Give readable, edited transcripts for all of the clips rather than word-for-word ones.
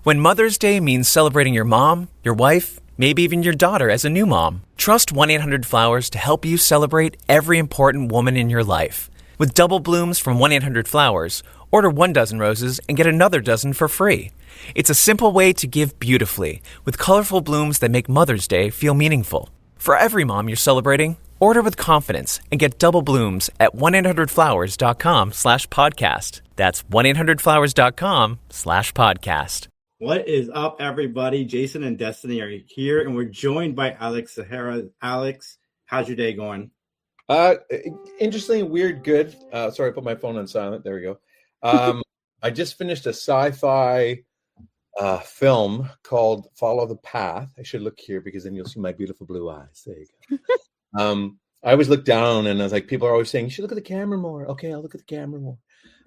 When Mother's Day means celebrating your mom, your wife, maybe even your daughter as a new mom, trust 1-800-Flowers to help you celebrate every important woman in your life. With double blooms from 1-800-Flowers, order 1 dozen roses and get another dozen for free. It's a simple way to give beautifully, with colorful blooms that make Mother's Day feel meaningful. For every mom you're celebrating, order with confidence and get double blooms at 1-800-Flowers.com/podcast. That's 1-800-Flowers.com/podcast. What is up, everybody? Jason and Destiny are here, and we're joined by Alex Zahara. Alex, how's your day going? Interesting, weird, good. Sorry, I put my phone on silent. There we go. I just finished a sci-fi film called Follow the Path. I should look here because then you'll see my beautiful blue eyes. There you go. I always look down and I was like, people are always saying, you should look at the camera more. Okay, I'll look at the camera more.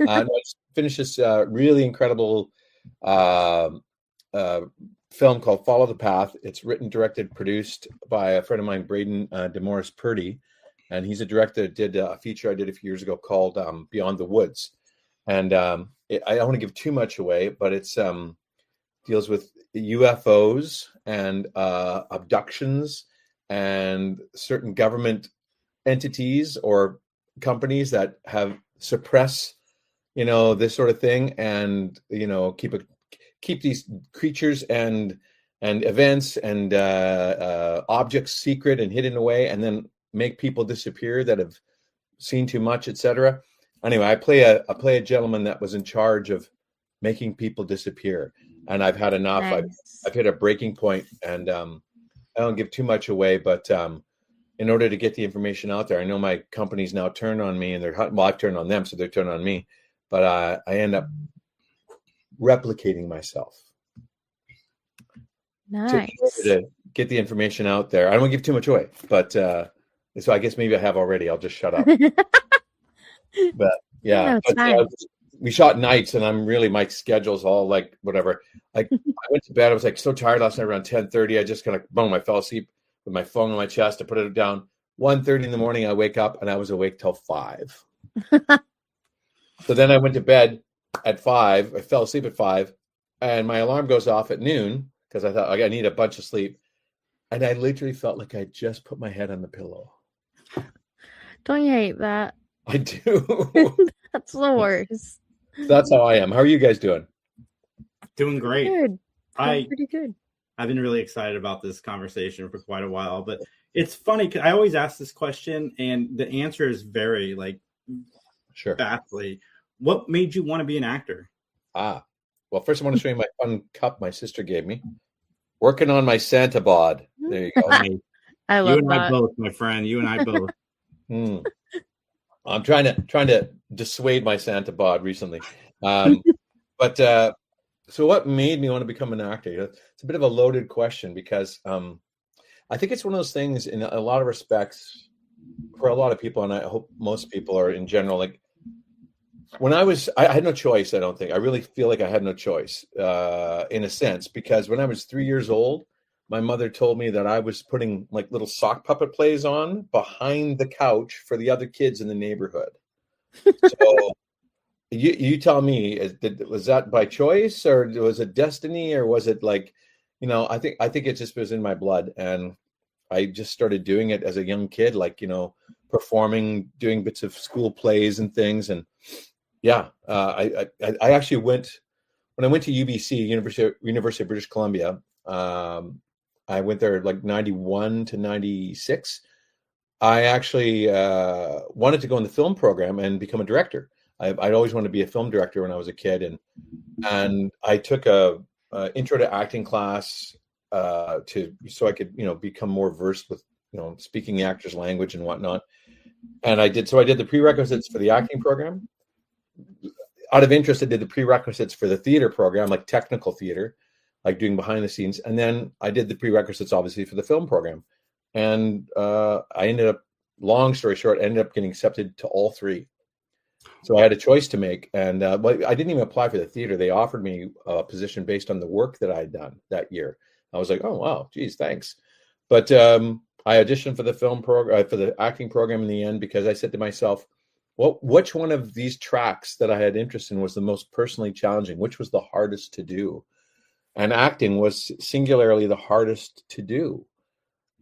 I just finished this really incredible film called Follow the Path. It's written, directed, produced by a friend of mine, Braden DeMorris Purdy. And he's a director that did a feature I did a few years ago called Beyond the Woods. And I don't want to give too much away, but it's deals with UFOs and abductions and certain government entities or companies that have suppress, this sort of thing, and keep these creatures and events and objects secret and hidden away, and then make people disappear that have seen too much, etc. Anyway, I play a gentleman that was in charge of making people disappear, and I've had enough. Nice. I've hit a breaking point, and I don't give too much away, but in order to get the information out there, I know my company's now turned on me, and I've turned on them, so they're turned on me, but I end up replicating myself. Nice. To get the information out there. I don't want to give too much away, but so I guess maybe I have already. I'll just shut up. But yeah, we shot nights, and my schedule's all like whatever. Like I went to bed. I was like so tired last night around 10:30. I just kind of boom. I fell asleep with my phone on my chest. I put it down. 1:30 in the morning, I wake up, and I was awake till 5. So then I went to bed at 5. I fell asleep at 5, and my alarm goes off at noon because I thought I need a bunch of sleep, and I literally felt like I just put my head on the pillow. Don't you hate that? I do. That's the worst. That's how I am. How are you guys doing? Doing great. Good. Pretty good. I've been really excited about this conversation for quite a while, but it's funny because I always ask this question, and the answer is very sure. Vastly. What made you want to be an actor? Well, first I want to show you my fun cup my sister gave me. Working on my Santa bod. There you go. I love you and that. I both, my friend. You and I both. I'm trying to dissuade my Santa bod recently. But so what made me want to become an actor? It's a bit of a loaded question because I think it's one of those things in a lot of respects for a lot of people, and I hope most people are in general. Like when I had no choice. I don't think I really feel like I had no choice in a sense, because when I was 3 years old, my mother told me that I was putting like little sock puppet plays on behind the couch for the other kids in the neighborhood. So you tell me, was that by choice, or was it destiny, or was it like, I think it just was in my blood, and I just started doing it as a young kid, like, performing, doing bits of school plays and things. And yeah, I actually when I went to UBC, University of British Columbia, I went there like 91 to 96. I actually wanted to go in the film program and become a director. I'd always wanted to be a film director when I was a kid, and I took a intro to acting class so I could become more versed with speaking the actor's language and whatnot. And I did the prerequisites for the acting program. Out of interest, I did the prerequisites for the theater program, like technical theater, like doing behind the scenes. And then I did the prerequisites, obviously, for the film program. And I ended up, long story short, getting accepted to all three. So I had a choice to make. And I didn't even apply for the theater. They offered me a position based on the work that I had done that year. I was like, oh, wow, geez, thanks. But I auditioned for the film program, for the acting program in the end, because I said to myself, well, which one of these tracks that I had interest in was the most personally challenging? Which was the hardest to do? and acting was singularly the hardest to do.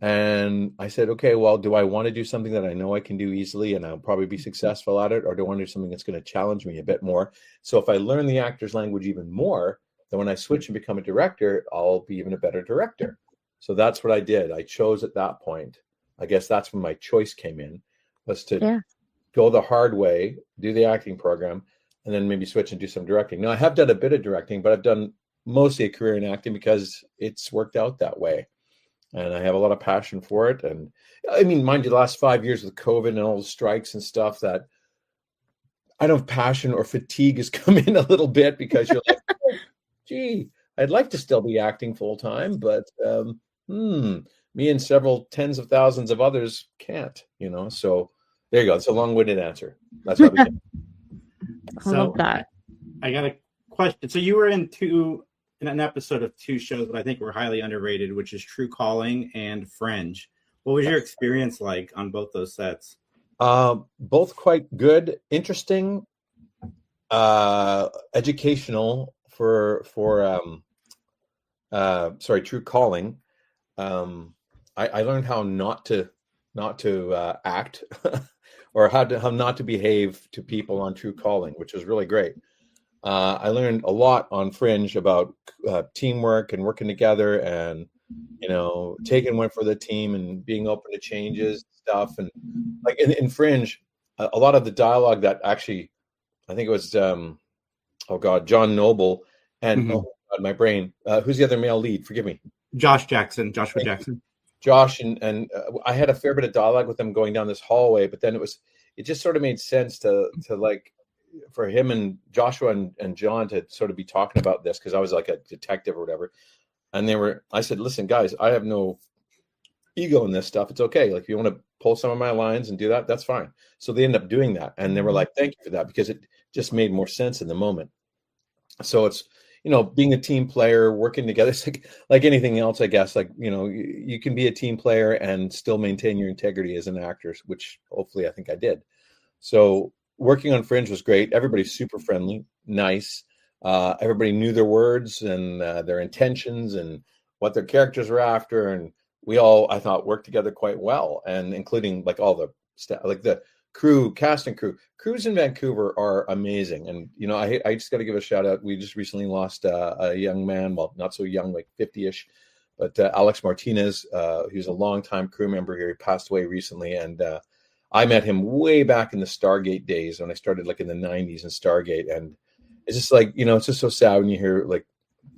And I said, okay, well, do I want to do something that I know I can do easily and I'll probably be successful at it, or do I want to do something that's going to challenge me a bit more? So if I learn the actor's language even more, then when I switch and become a director, I'll be even a better director. So that's what I did. I chose at that point. I guess that's when my choice came in, was to go the hard way, do the acting program, and then maybe switch and do some directing. Now, I have done a bit of directing, but I've done mostly a career in acting because it's worked out that way. And I have a lot of passion for it. And I mean, mind you, the last 5 years with COVID and all the strikes and stuff, that I don't have passion or fatigue has come in a little bit, because you're like, oh, gee, I'd like to still be acting full time, but me and several tens of thousands of others can't, So there you go. It's a long-winded answer. That's how we can. I love that. I got a question. So you were in an episode of two shows that I think were highly underrated, which is True Calling and Fringe. What was your experience like on both those sets? Both quite good, interesting, educational for True Calling. I learned how not to act or how not to behave to people on True Calling, which was really great. I learned a lot on Fringe about teamwork and working together, and taking one for the team and being open to changes and stuff. And like in Fringe, a lot of the dialogue that actually, I think it was John Noble and my brain. Who's the other male lead? Forgive me. Joshua Jackson. Josh and I had a fair bit of dialogue with them going down this hallway, but then it just sort of made sense to like, for him and Joshua and John to sort of be talking about this, because I was like a detective or whatever. And I said, listen, guys, I have no ego in this stuff. It's okay. Like, if you want to pull some of my lines and do that, that's fine. So they ended up doing that. And they were like, thank you for that, because it just made more sense in the moment. So it's, being a team player, working together, it's like anything else, I guess. Like, you can be a team player and still maintain your integrity as an actor, which hopefully I think I did. So working on Fringe was great. Everybody's super friendly, nice. Everybody knew their words and their intentions and what their characters were after. And we all, I thought, worked together quite well. And including like all the staff, like the crew, cast and crew. Crews in Vancouver are amazing. And, I just got to give a shout out. We just recently lost a young man, well, not so young, like 50-ish, but Alex Martinez. He was a longtime crew member here. He passed away recently. And I met him way back in the Stargate days when I started like in the 90s in Stargate. And it's just like, it's just so sad when you hear like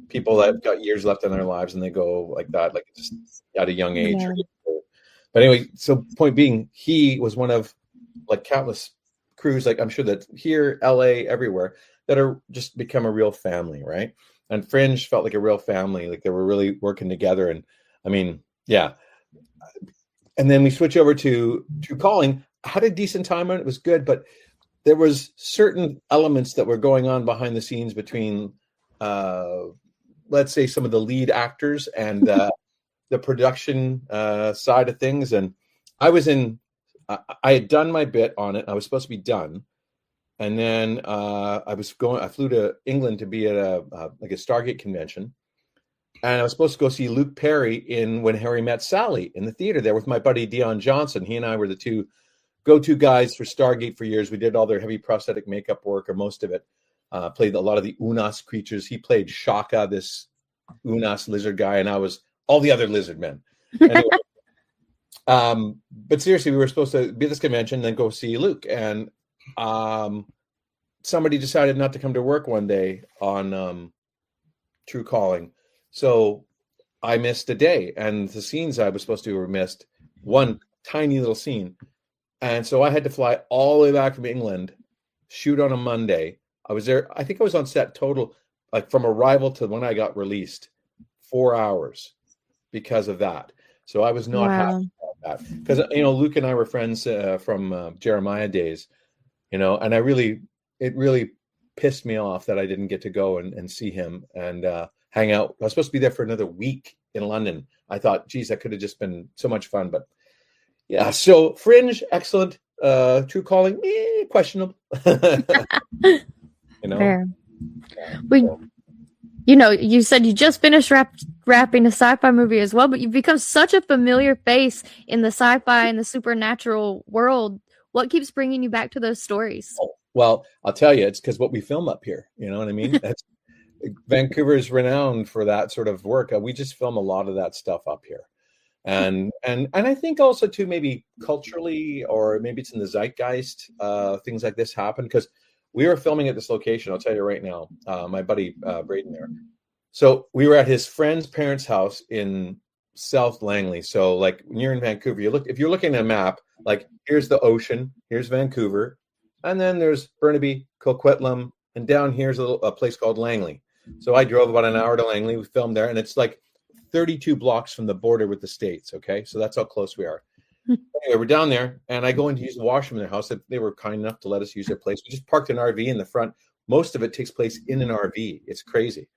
people that have got years left in their lives and they go like that, like just at a young age. Yeah. But anyway, so point being, he was one of like countless crews, like I'm sure that here, LA, everywhere, that are just become a real family, right? And Fringe felt like a real family, like they were really working together. And I mean, yeah. And then we switch over to True Calling. I had a decent time on it. It was good, but there was certain elements that were going on behind the scenes between, let's say, some of the lead actors and the production side of things. And I had done my bit on it. I was supposed to be done. And then I flew to England to be at a Stargate convention. And I was supposed to go see Luke Perry in When Harry Met Sally in the theater there with my buddy Dion Johnson. He and I were the two go-to guys for Stargate for years. We did all their heavy prosthetic makeup work, or most of it. Played a lot of the Unas creatures. He played Shaka, this Unas lizard guy, and I was all the other lizard men. Anyway, but seriously, we were supposed to be at this convention and then go see Luke. And somebody decided not to come to work one day on True Calling. So I missed a day, and the scenes I was supposed to do were missed. One tiny little scene. And so I had to fly all the way back from England, shoot on a Monday. I was there. I think I was on set total, like from arrival to when I got released, 4 hours because of that. So I was not happy about that, because, Luke and I were friends from Jeremiah days, and it really pissed me off that I didn't get to go and see him and hang out. I was supposed to be there for another week in London. I thought, geez, that could have just been so much fun, but yeah. So Fringe, excellent. True Calling, questionable. Fair. you know, you said you just finished wrapping a sci-fi movie as well, but you've become such a familiar face in the sci-fi and the supernatural world. What keeps bringing you back to those stories? Well, I'll tell you, it's because what we film up here. You know what I mean? Vancouver is renowned for that sort of work. We just film a lot of that stuff up here. And I think also too, maybe culturally, or maybe it's in the zeitgeist, things like this happen because we were filming at this location. I'll tell you right now, my buddy Braden there. So we were at his friend's parents' house in South Langley. So like when you're in Vancouver, if you're looking at a map, like here's the ocean, here's Vancouver, and then there's Burnaby, Coquitlam, and down here's a place called Langley. So I drove about an hour to Langley. We filmed there, and it's like 32 blocks from the border with the States. Okay, so that's how close we are. Anyway, we're down there, and I go in to use the washroom in their house. They were kind enough to let us use their place. We just parked an RV in the front. Most of it takes place in an RV. It's crazy.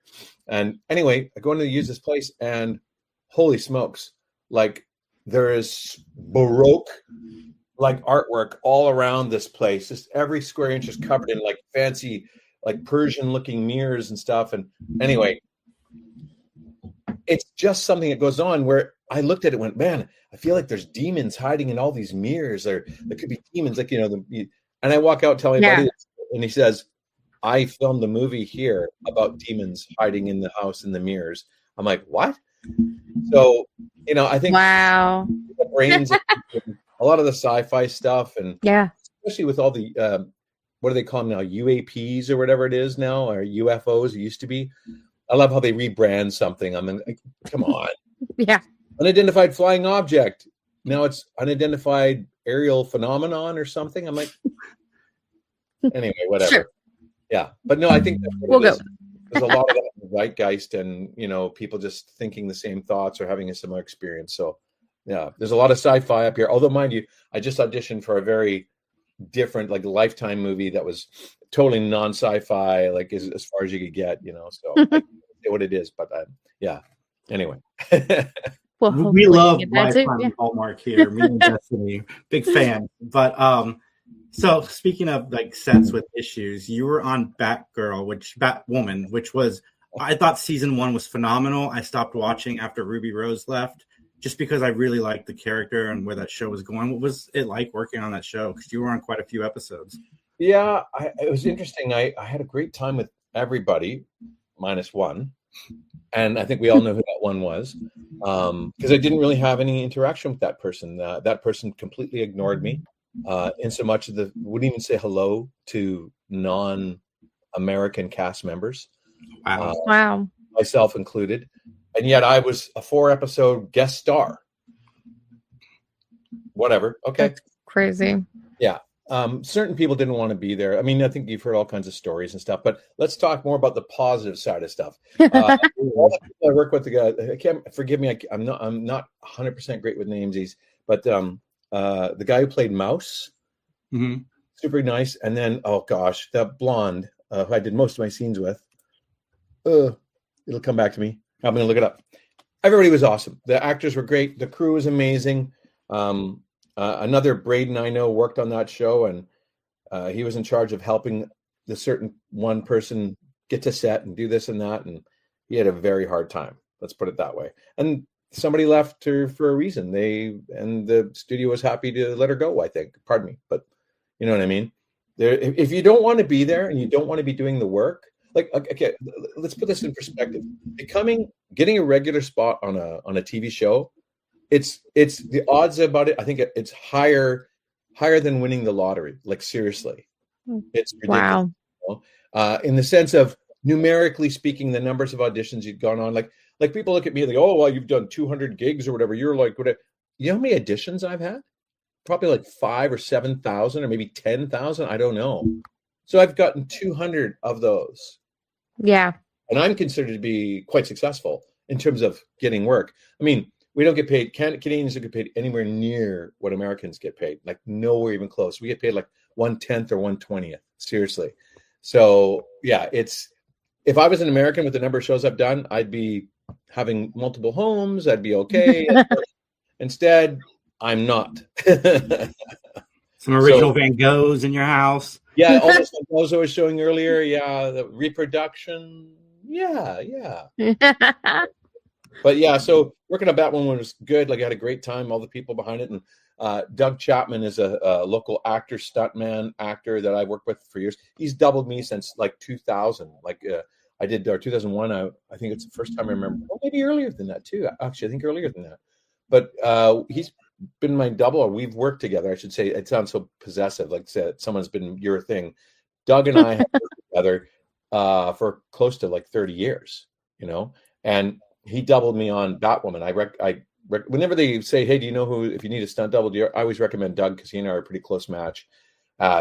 And anyway, I go in to use this place, and holy smokes, like there is Baroque like artwork all around this place. Just every square inch is covered in like fancy, like Persian looking mirrors and stuff. And anyway, it's just something that goes on where I looked at it and went, man, I feel like there's demons hiding in all these mirrors, or there could be demons, like, you know, and I walk out telling my buddy this, and he says, I filmed a movie here about demons hiding in the house in the mirrors. I'm like, what? So, you know, I think wow, the brains, a lot of the sci-fi stuff, and especially with all the, what do they call them now? UAPs or whatever it is now, or UFOs, it used to be. I love how they rebrand something. I mean, come on. Yeah. Unidentified flying object. Now it's unidentified aerial phenomenon or something. I'm like, anyway, whatever. Sure. Yeah. But no, I think that's what we'll go. There's a lot of that zeitgeist and, you know, people just thinking the same thoughts or having a similar experience. So, yeah, there's a lot of sci-fi up here. Although, mind you, I just auditioned for a very different, like, Lifetime movie that was totally non-sci-fi, like as far as you could get, you know. So, I say what it is, but yeah. Anyway. Well, we love Lifetime and Hallmark here. Me and Destiny, big fan. But so speaking of like sets with issues, you were on Batwoman, which was, I thought season 1 was phenomenal. I stopped watching after Ruby Rose left, just because I really liked the character and where that show was going. What was it like working on that show? Because you were on quite a few episodes. Yeah, it was interesting. I had a great time with everybody, minus one. And I think we all know who that one was, because I didn't really have any interaction with that person. That person completely ignored me, in so much of wouldn't even say hello to non-American cast members. Wow. Myself included. And yet I was a 4-episode guest star. Whatever. Okay. That's crazy. Yeah. Certain people didn't want to be there. I mean, I think you've heard all kinds of stories and stuff, but let's talk more about the positive side of stuff. All the people I work with, forgive me, I'm not 100% great with names, but the guy who played Mouse, super nice. And then, oh gosh, that blonde who I did most of my scenes with, it'll come back to me. I'm going to look it up. Everybody was awesome. The actors were great. The crew was amazing. Another Braden I know worked on that show, and he was in charge of helping the certain one person get to set and do this and that, and he had a very hard time. Let's put it that way. And somebody left her for a reason. The studio was happy to let her go, I think. Pardon me, but you know what I mean? If you don't want to be there and you don't want to be doing the work, like, okay, let's put this in perspective. Getting a regular spot on a TV show, it's the odds about it. I think it's higher than winning the lottery. Like, seriously, it's ridiculous. Wow. In the sense of numerically speaking, the numbers of auditions you've gone on, like people look at me like, oh, well, you've done 200 gigs or whatever. You're like, whatever. You know how many auditions I've had? Probably like 5,000 or 7,000 or maybe 10,000. I don't know. So I've gotten 200 of those. Yeah. And I'm considered to be quite successful in terms of getting work. I mean, we don't get paid. Canadians don't get paid anywhere near what Americans get paid. Like, nowhere even close. We get paid like 1/10 or 1/20th. Seriously. So yeah, if I was an American with the number of shows I've done, I'd be having multiple homes. I'd be okay. Instead, I'm not. Some original Van Goghs in your house. Yeah, all those Van Goghs I was showing earlier. Yeah, the reproduction. Yeah. But yeah, so working on Batwoman was good. Like I had a great time, all the people behind it. And Doug Chapman is a local actor, stuntman actor that I worked with for years. He's doubled me since like 2000. Like I did 2001. I think it's the first time I remember. Well, maybe earlier than that too. Actually, I think earlier than that. But he's been my double, or we've worked together. I should say. It sounds so possessive, like someone's been your thing. Doug and I have worked together for close to like 30 years, and he doubled me on Batwoman. Whenever they say, "Hey, do you know who? If you need a stunt double," I always recommend Doug because he and I are a pretty close match.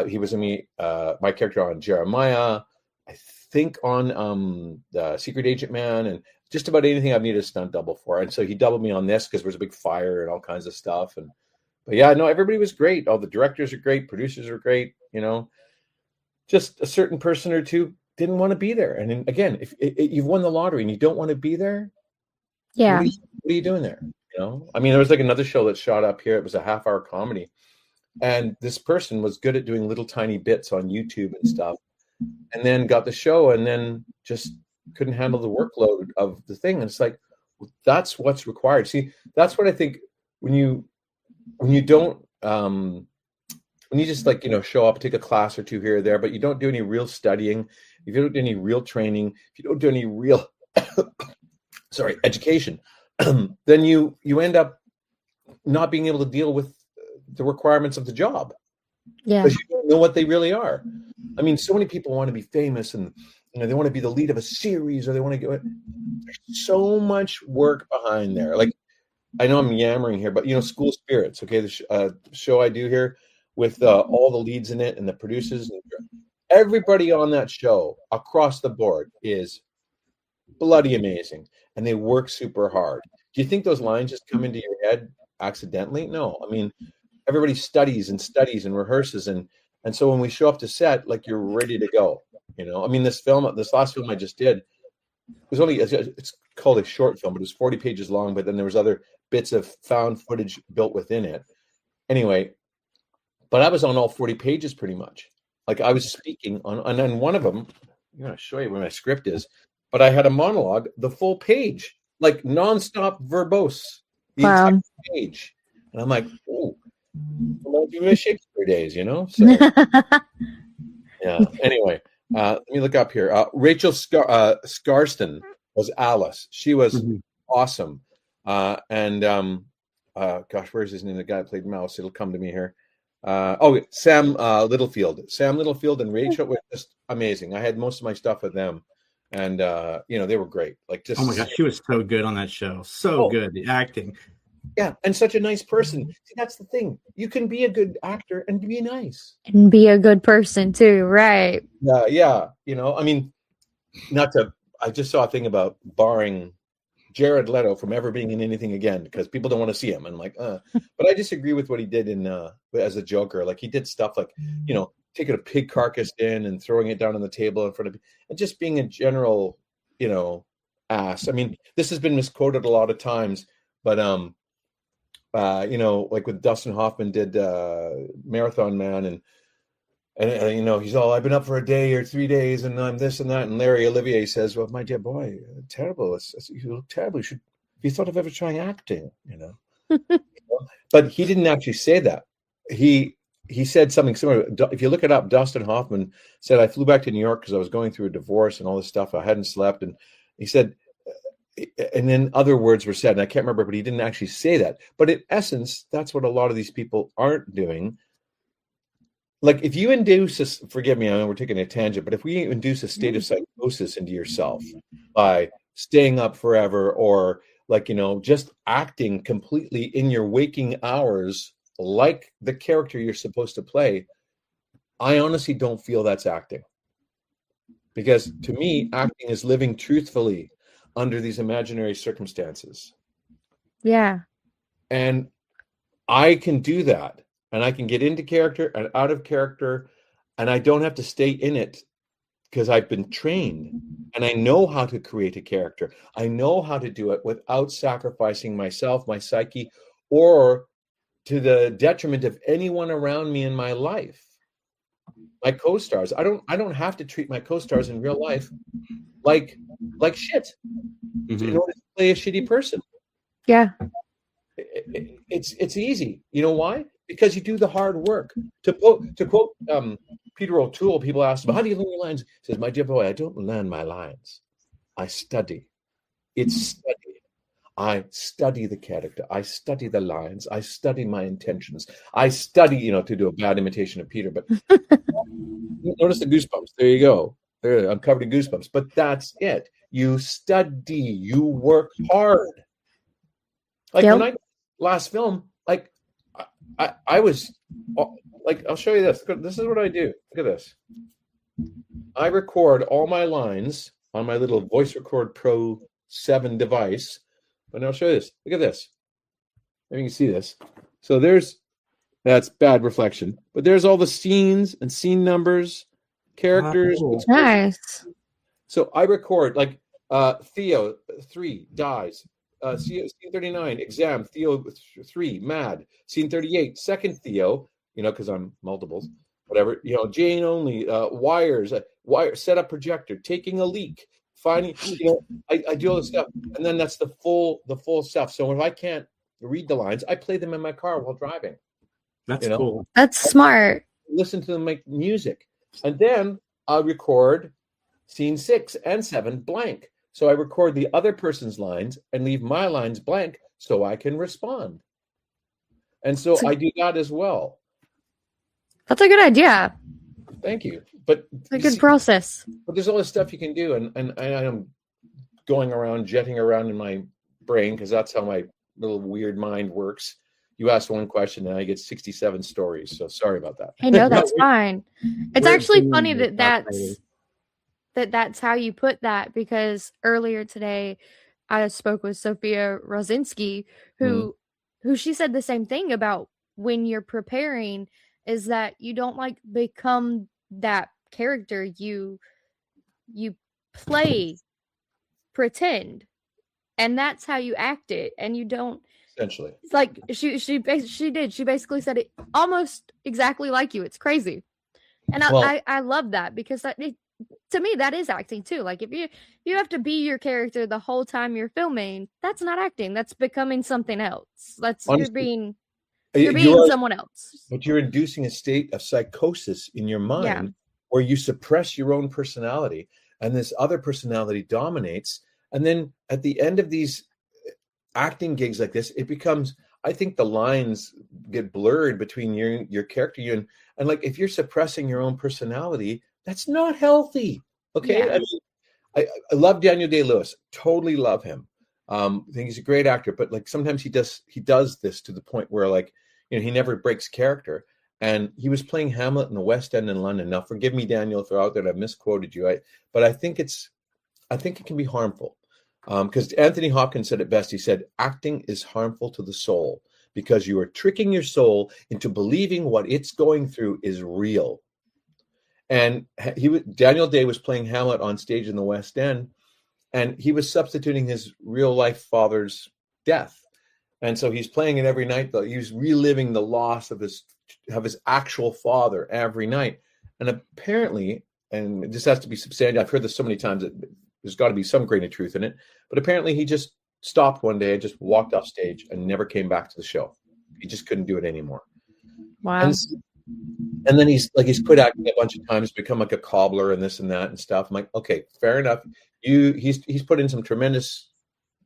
He was my character on Jeremiah, I think on the Secret Agent Man, and just about anything I've needed a stunt double for. And so he doubled me on this because there was a big fire and all kinds of stuff. But yeah, no, everybody was great. All the directors are great, producers are great. Just a certain person or two didn't want to be there. And then, again, if you've won the lottery and you don't want to be there, yeah, what are you doing there? I mean, there was like another show that shot up here. It was a half-hour comedy, and this person was good at doing little tiny bits on YouTube and stuff, and then got the show, and then just couldn't handle the workload of the thing. And it's like, that's what's required. See, that's what I think when you don't when you just show up, take a class or two here or there, but you don't do any real studying, if you don't do any real training, if you don't do any real education, then you end up not being able to deal with the requirements of the job. Yeah, because you don't know what they really are. I mean, so many people want to be famous, and they want to be the lead of a series, or they want to get. There's so much work behind there. Like, I know I'm yammering here, but School Spirits, okay, the show I do here with all the leads in it and the producers, and everybody on that show across the board is bloody amazing, and they work super hard. Do you think those lines just come into your head accidentally? No. I mean, everybody studies and rehearses, and so when we show up to set, like, you're ready to go. I mean, this last film I just did, it's called a short film, but it was 40 pages long, but then there was other bits of found footage built within it. Anyway, but I was on all 40 pages pretty much. Like, I was speaking on, and then one of them, I'm going to show you where my script is, but I had a monologue, the full page, like nonstop verbose, the entire page. And I'm like, oh, I'm doing Shakespeare days, So, yeah. Anyway, let me look up here. Rachel Scarston was Alice. She was awesome. And gosh, where's his name? The guy that played Mouse. It'll come to me here. Sam Littlefield. Sam Littlefield and Rachel were just amazing. I had most of my stuff with them, and they were great. Like, just, oh my gosh, she was so good on that show. So good, the acting. Yeah, and such a nice person. See, that's the thing. You can be a good actor and be nice. And be a good person too, right? Yeah. I mean, I just saw a thing about barring Jared Leto from ever being in anything again because people don't want to see him. And I'm like, but I disagree with what he did as a Joker. Like, he did stuff like, taking a pig carcass in and throwing it down on the table in front of, and just being a general, ass. I mean, this has been misquoted a lot of times, but like with Dustin Hoffman did Marathon Man, and he's all, I've been up for a day or 3 days, and I'm this and that. And Larry Olivier says, well, my dear boy, terrible. You look terrible. Have you thought of ever trying acting? But he didn't actually say that. He said something similar. If you look it up, Dustin Hoffman said, I flew back to New York because I was going through a divorce and all this stuff. I hadn't slept. And he said, and then other words were said, and I can't remember, but he didn't actually say that. But in essence, that's what a lot of these people aren't doing. Like, if you induce, forgive me, I know we're taking a tangent, but if we induce a state of psychosis into yourself by staying up forever, or just acting completely in your waking hours like the character you're supposed to play, I honestly don't feel that's acting. Because to me, acting is living truthfully under these imaginary circumstances. Yeah. And I can do that. And I can get into character and out of character, and I don't have to stay in it because I've been trained and I know how to create a character. I know how to do it without sacrificing myself, my psyche, or to the detriment of anyone around me in my life. my co-stars. I don't have to treat my co-stars in real life like shit in order to play a shitty person. Yeah. It's easy. You know why? Because you do the hard work. To quote Peter O'Toole, people ask him, how do you learn your lines? He says, my dear boy, I don't learn my lines. I study. It's study. I study the character. I study the lines. I study my intentions. I study, to do a bad imitation of Peter. But notice the goosebumps. There you go. There, I'm covered in goosebumps. But that's it. You study. You work hard. Like when I last film, like I was like, I'll show you this. This is what I do. Look at this. I record all my lines on my little Voice Record Pro 7 device. But I'll show you this. Look at this. Maybe you can see this. So that's bad reflection. But there's all the scenes and scene numbers, characters. Oh, nice. So I record like Theo 3 dies. Scene 39, exam, Theo 3, mad. Scene 38, second Theo, because I'm multiples, whatever. Jane only, wires, set up projector, taking a leak, finding, I do all this stuff, and then that's the full stuff. So if I can't read the lines, I play them in my car while driving. That's cool. That's smart. Listen to them make music, and then I'll record scene 6 and 7 blank. So I record the other person's lines and leave my lines blank so I can respond. And so I do that as well. That's a good idea. Thank you. But it's a good process. But there's all this stuff you can do. And I'm going around, jetting around in my brain because that's how my little weird mind works. You ask one question and I get 67 stories. So sorry about that. Hey, no, that's fine. It's actually funny that's how you put that, because earlier today I spoke with Sophia Rosinski, who she said the same thing about when you're preparing is that you don't become that character, you pretend, and that's how you act it, and you don't essentially. It's like she basically said it almost exactly like you. It's crazy, and I love that, because to me, that is acting too. Like if you have to be your character the whole time you're filming, that's not acting. That's becoming something else. Honestly, you're being someone else. But you're inducing a state of psychosis in your mind where you suppress your own personality and this other personality dominates. And then at the end of these acting gigs like this, it becomes, I think the lines get blurred between your character, and like if you're suppressing your own personality, that's not healthy. Okay. Yeah. I love Daniel Day-Lewis. Totally love him. I think he's a great actor, but like sometimes he does this to the point where he never breaks character. And he was playing Hamlet in the West End in London. Now, forgive me, Daniel, if out there I've misquoted you. But I think it can be harmful. Because Anthony Hopkins said it best. He said, acting is harmful to the soul because you are tricking your soul into believing what it's going through is real. And Daniel Day was playing Hamlet on stage in the West End, and he was substituting his real life father's death. And so he's playing it every night. He's reliving the loss of his actual father every night. And apparently, and this has to be substantiated, I've heard this so many times that there's got to be some grain of truth in it. But apparently he just stopped one day and just walked off stage and never came back to the show. He just couldn't do it anymore. Wow. And then he's quit acting a bunch of times, become like a cobbler and this and that and stuff. I'm like, okay, fair enough. He's put in some tremendous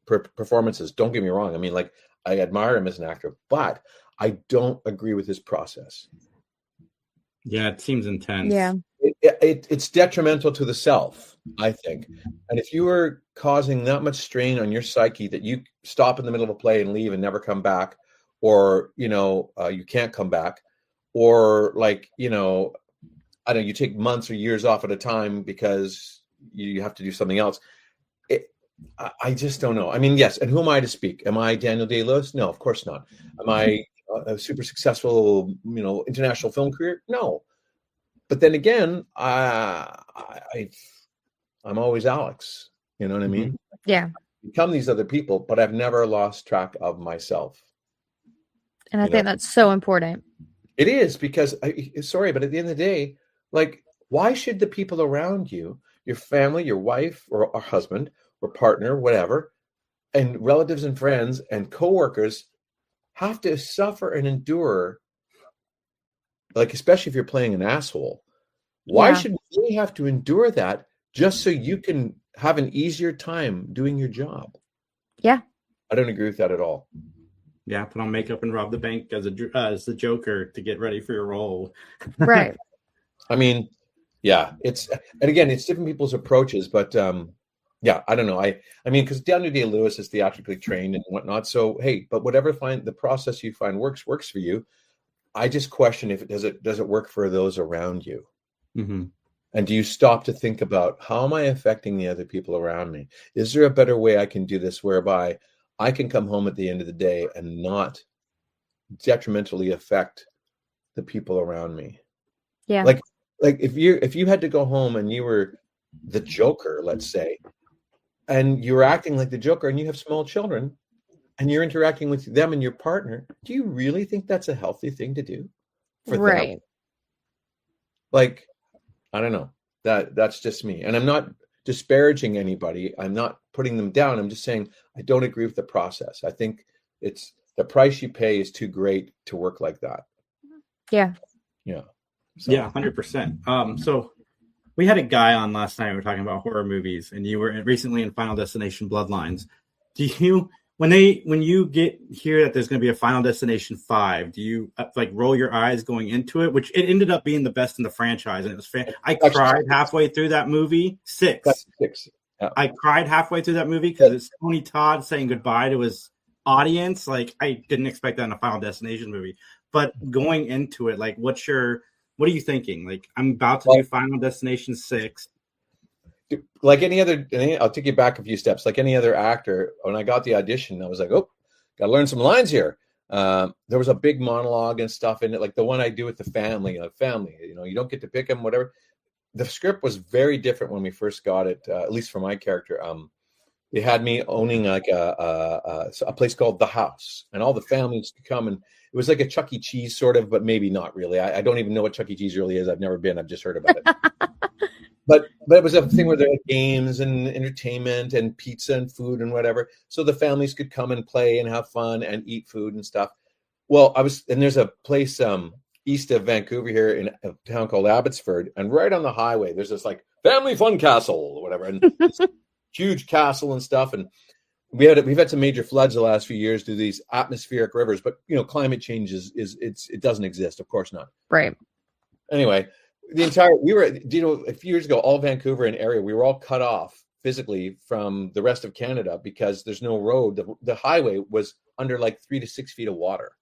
performances. Don't get me wrong. I mean, like, I admire him as an actor, but I don't agree with his process. Yeah, it seems intense. Yeah. It's detrimental to the self, I think. And if you are causing that much strain on your psyche that you stop in the middle of a play and leave and never come back, or, you can't come back, or I don't know, you take months or years off at a time because you have to do something else. I just don't know. I mean, yes. And who am I to speak? Am I Daniel Day-Lewis? No, of course not. Am I a super successful, international film career? No. But then again, I'm always Alex. You know what I mean? Yeah. I become these other people, but I've never lost track of myself. And I think that's so important. It is, because but at the end of the day, Like, why should the people around you, your family, your wife or husband or partner, whatever, and relatives and friends and coworkers have to suffer and endure, like, especially if you're playing an asshole? Why should they have to endure that just so you can have an easier time doing your job? Yeah. I don't agree with that at all. Yeah, put on makeup and rob the bank as the Joker to get ready for your role. Right. I mean, yeah, and again, it's different people's approaches, but yeah, I don't know. I mean, because Daniel Day-Lewis is theatrically trained and whatnot. So hey, but whatever the process you find works for you. I just question if does it work for those around you? Mm-hmm. And do you stop to think about, how am I affecting the other people around me? Is there a better way I can do this whereby I can come home at the end of the day and not detrimentally affect the people around me? Yeah. Like if you had to go home and you were the Joker, let's say, and you're acting like the Joker and you have small children and you're interacting with them and your partner, do you really think that's a healthy thing to do for right. them? Like, I don't know. That's just me. And I'm not disparaging anybody. I'm not putting them down. I'm just saying I don't agree with the process. I think it's the price you pay is too great to work like that. Yeah. Yeah. So. Yeah, 100%. So we had a guy on last night. We were talking about horror movies, and you were recently in Final Destination Bloodlines. Do you, when you hear that there's going to be a Final Destination 5, do you like roll your eyes going into it? Which it ended up being the best in the franchise, and it was I cried halfway through that movie. Six. Yeah. I cried halfway through that movie because it's Tony Todd saying goodbye to his audience. Like, I didn't expect that in a Final Destination movie. But going into it, like, what are you thinking? Like, I'm about to do Final Destination 6. Like any other, I'll take you back a few steps. Like any other actor, when I got the audition, I was like, oh, got to learn some lines here. There was a big monologue and stuff in it, like the one I do with the family. You don't get to pick them, whatever. The script was very different when we first got it, at least for my character. They had me owning like a place called The House, and all the families could come, and it was like a Chuck E. Cheese sort of, but maybe not really. I don't even know what Chuck E. Cheese really is. I've never been. I've just heard about it. But it was a thing where there were games and entertainment and pizza and food and whatever, so the families could come and play and have fun and eat food and stuff. Well, there's a place east of Vancouver here in a town called Abbotsford, and right on the highway there's this like family fun castle or whatever, and huge castle and stuff. And we've had some major floods the last few years due to these atmospheric rivers, but climate change it doesn't exist, of course not. Right. Anyway, a few years ago, all Vancouver and area, we were all cut off physically from the rest of Canada because there's no road. The highway was under like 3 to 6 feet of water.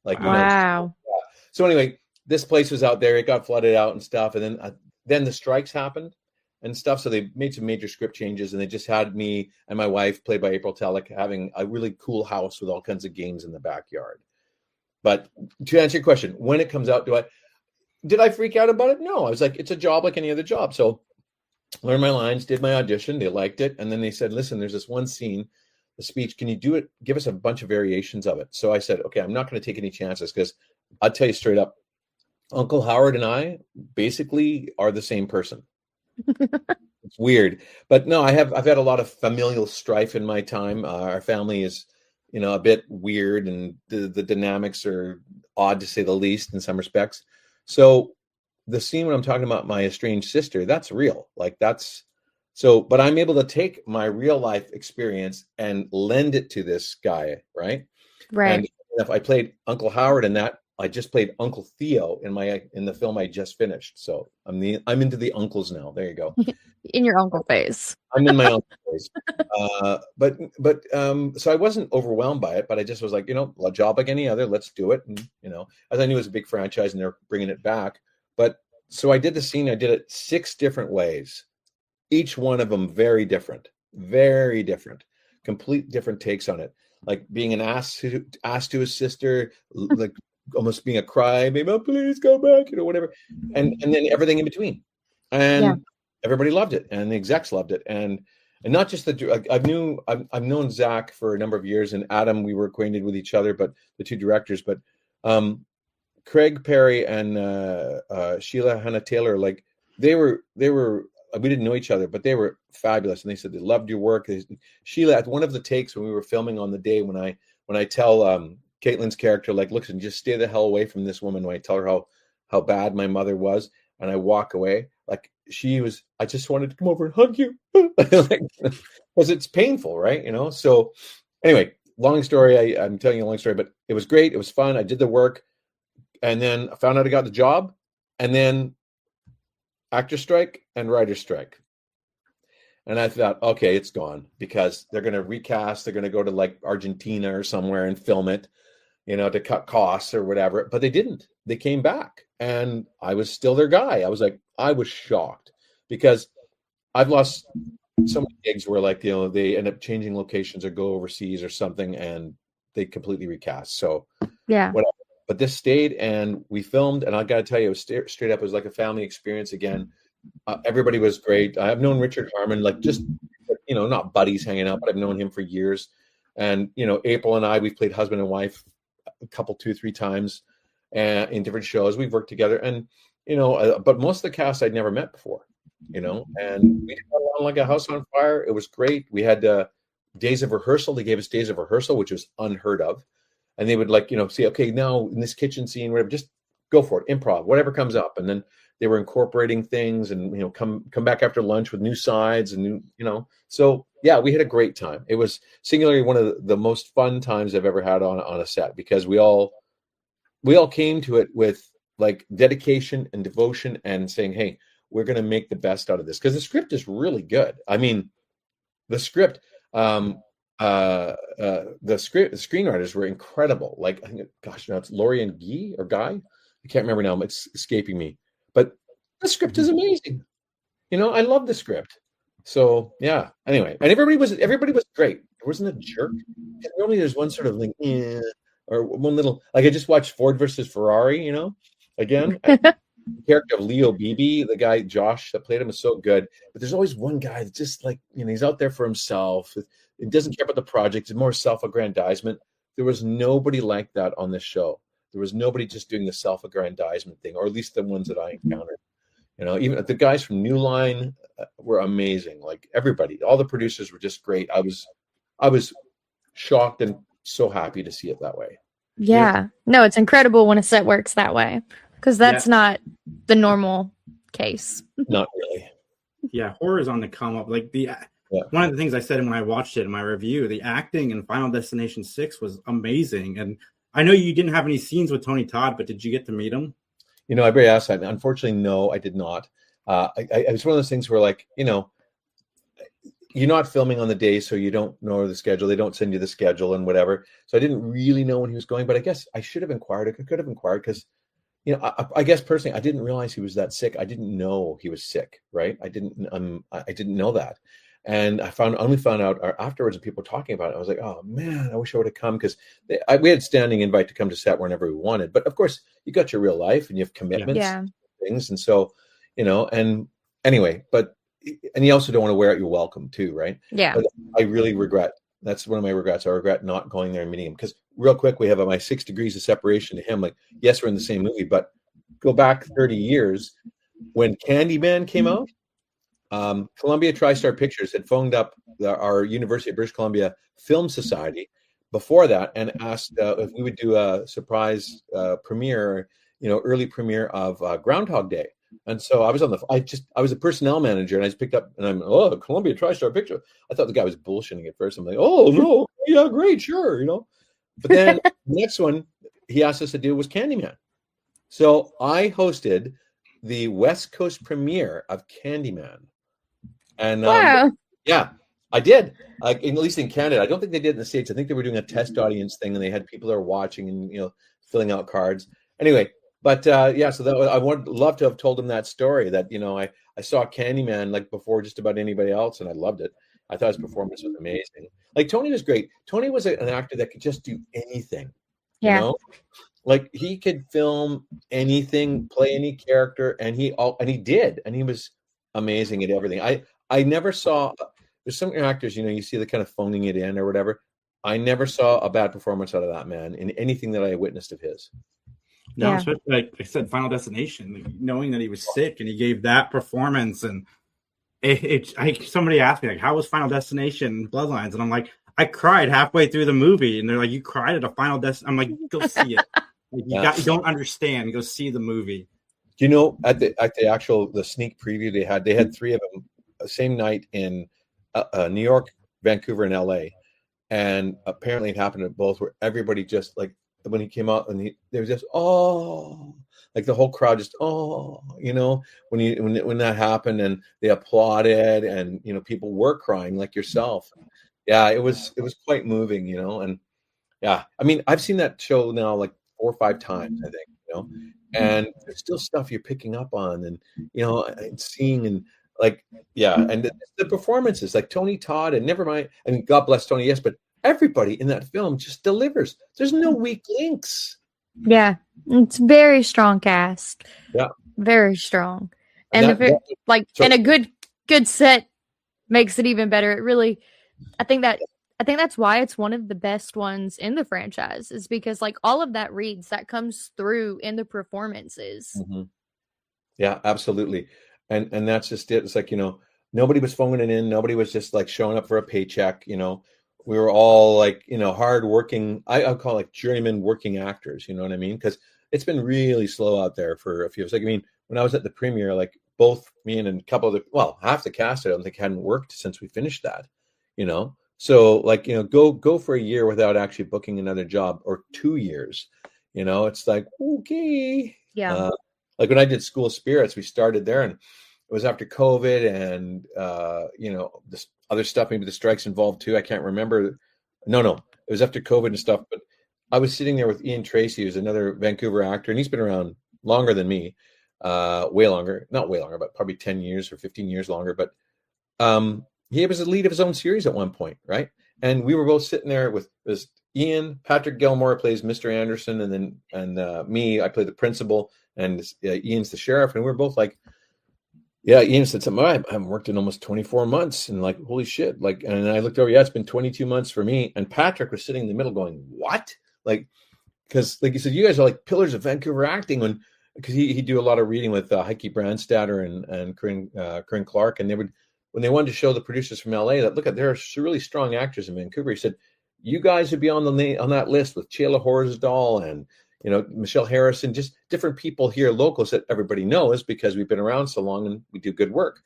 Like, wow. So anyway, this place was out there. It got flooded out and stuff. And then the strikes happened and stuff. So they made some major script changes, and they just had me and my wife, played by April Tellick, having a really cool house with all kinds of games in the backyard. But to answer your question, when it comes out, did I freak out about it? No, I was like, it's a job like any other job. So learned my lines, did my audition. They liked it. And then they said, listen, there's this one scene, the speech. Can you do it? Give us a bunch of variations of it. So I said, okay, I'm not going to take any chances, because I'll tell you straight up, Uncle Howard and I basically are the same person. It's weird. But no, I've had a lot of familial strife in my time. Our family is, a bit weird, and the dynamics are odd to say the least in some respects. So the scene when I'm talking about my estranged sister, that's real. Like but I'm able to take my real life experience and lend it to this guy, right? Right. And if I played Uncle Howard in that, I just played Uncle Theo in the film I just finished. So I'm into the uncles now. There you go. In your uncle phase. I'm in my uncle phase. So I wasn't overwhelmed by it, but I just was like, a job like any other, let's do it. And, as I knew it was a big franchise and they're bringing it back. But so I did the scene. I did it 6 different ways. Each one of them very different, complete different takes on it. Like being an ass to his sister, like almost being a cry, maybe, oh, please go back, whatever. And then everything in between. And everybody loved it, and the execs loved it. And not just I've known Zach for a number of years, and Adam, we were acquainted with each other, but the 2 directors, but Craig Perry and Sheila Hannah Taylor, like they were. We didn't know each other, but they were fabulous, and they said they loved your work. Sheila, at one of the takes when we were filming on the day, when I tell Caitlin's character, like, look, just stay the hell away from this woman. When I tell her how bad my mother was, and I walk away, like I just wanted to come over and hug you, because it's painful, right? So anyway, long story. I'm telling you a long story, but it was great. It was fun. I did the work, and then I found out I got the job, and then actor strike and writer strike. And I thought, okay, it's gone, because they're going to recast. They're going to go to like Argentina or somewhere and film it, to cut costs or whatever. But they didn't. They came back, and I was still their guy. I was shocked, because I've lost so many gigs where like, they end up changing locations or go overseas or something, and they completely recast. So yeah. Whatever. But this stayed, and we filmed, and I got to tell you, it was straight up. It was like a family experience again. Everybody was great. I've known Richard Harmon, like just, not buddies hanging out, but I've known him for years. And, April and I, we've played husband and wife a couple, 2-3 times in different shows. We've worked together, and, but most of the cast I'd never met before, and we got along like a house on fire. It was great. We had days of rehearsal. They gave us days of rehearsal, which was unheard of. And they would say, okay, now in this kitchen scene, whatever, just go for it, improv, whatever comes up. And then they were incorporating things, and come back after lunch with new sides and new, So yeah, we had a great time. It was singularly one of the most fun times I've ever had on a set, because we all came to it with like dedication and devotion and saying, hey, we're going to make the best out of this, because the script is really good. I mean, the script. The screenwriters were incredible. Like, I think, gosh, now it's Laurie and Guy. I can't remember now. It's escaping me. But the script is amazing. I love the script. So yeah. Anyway, and everybody was great. There wasn't a jerk. Normally, there's one sort of like, or one little, like I just watched Ford versus Ferrari. Again. The character of Leo Beebe, the guy Josh that played him, is so good. But there's always one guy that's just like, he's out there for himself. He doesn't care about the project. It's more self-aggrandizement. There was nobody like that on this show. There was nobody just doing the self-aggrandizement thing, or at least the ones that I encountered. Even the guys from New Line were amazing. Like everybody, all the producers were just great. I was shocked and so happy to see it that way. Yeah. No, it's incredible when a set works that way, because that's not the normal case. Not really. Yeah, horror is on the come up. Like one of the things I said when I watched it in my review, the acting in Final Destination 6 was amazing. And I know you didn't have any scenes with Tony Todd, but did you get to meet him? I already asked that. Unfortunately, no, I did not. It's one of those things where, like, you're not filming on the day, so you don't know the schedule. They don't send you the schedule and whatever. So I didn't really know when he was going, but I guess I should have inquired. I could have inquired, because I guess personally, I didn't realize he was that sick. I didn't know he was sick, right? I didn't know that. And I only found out afterwards, and people were talking about it. I was like, oh man, I wish I would have come, because we had standing invite to come to set whenever we wanted. But of course, you got your real life and you have commitments, and things. And so, and anyway, and you also don't want to wear out your welcome too, right? Yeah. But I really regret. That's one of my regrets. I regret not going there and meeting him, because real quick, we have my 6 degrees of separation to him. Like, yes, we're in the same movie, but go back 30 years when Candyman came out. Columbia TriStar Pictures had phoned up our University of British Columbia Film Society before that and asked if we would do a surprise premiere, early premiere of Groundhog Day. And so I was I was a personnel manager, and I just picked up, and I'm, Columbia TriStar Pictures. I thought the guy was bullshitting at first. I'm like, oh no, yeah, great, sure, But then the next one he asked us to do was Candyman. So I hosted the West Coast premiere of Candyman. And wow. Yeah, I did. At least in Canada. I don't think they did in the States. I think they were doing a test audience thing, and they had people that were watching and filling out cards. Anyway, but yeah, so I would love to have told him that story. That I saw Candyman like before just about anybody else, and I loved it. I thought his performance was amazing. Like Tony was great. Tony was an actor that could just do anything. Yeah. Like he could film anything, play any character, and he did, and he was amazing at everything. I never saw. There's some actors, you see the kind of phoning it in or whatever. I never saw a bad performance out of that man in anything that I witnessed of his. No, especially like I said, Final Destination, knowing that he was sick and he gave that performance, and somebody asked me like, how was Final Destination Bloodlines? And I'm like, I cried halfway through the movie, and they're like, you cried at a Final Destination? I'm like, go see it. Like, you don't understand. Go see the movie. You know, at the sneak preview they had 3 of them the same night in New York, Vancouver, and LA, and apparently it happened at both, where everybody just like when he came out and they were just like the whole crowd just when that happened, and they applauded, and people were crying like yourself. Yeah, it was quite moving, and yeah, I mean, I've seen that show now like 4 or 5 times, I think, and there's still stuff you're picking up on, and and seeing, and like, yeah, and the performances, like Tony Todd, and never mind, I mean, God bless Tony, yes, but everybody in that film just delivers. There's no weak links. Yeah, it's very strong cast. Yeah, very strong, and and a good set makes it even better. It really, I think that's why it's one of the best ones in the franchise, is because like all of that that comes through in the performances. Mm-hmm. Yeah, absolutely. And that's just it. It's like, nobody was phoning it in. Nobody was just like showing up for a paycheck. We were all like, hard working. I'll call like journeyman working actors. You know what I mean? Because it's been really slow out there for a few. It's like, I mean, when I was at the premiere, like both me and a couple of half the cast, I don't think hadn't worked since we finished that, So like, go for a year without actually booking another job, or 2 years, it's like, okay. Yeah. Like when I did School of Spirits, we started there, and it was after COVID, and, this other stuff, maybe the strikes involved too. I can't remember. No, it was after COVID and stuff, but I was sitting there with Ian Tracy, who's another Vancouver actor, and he's been around longer than me, way longer, not way longer, but probably 10 years or 15 years longer. But, he was the lead of his own series at one point, right? And we were both sitting there with this Ian. Patrick Gilmore plays Mr. Anderson, and me, I play the principal, and Ian's the sheriff. And we were both like, yeah, Ian said something, I haven't worked in almost 24 months. And like, holy shit. Like, and I looked over, yeah, it's been 22 months for me. And Patrick was sitting in the middle going, what? Like, because like you said, you guys are like pillars of Vancouver acting, because he'd do a lot of reading with Heike Brandstatter and Corinne Clark. And when they wanted to show the producers from LA that, look, there are really strong actors in Vancouver, he said, you guys would be on that list with Chela Horsdal and, Michelle Harrison, just different people here, locals that everybody knows because we've been around so long and we do good work.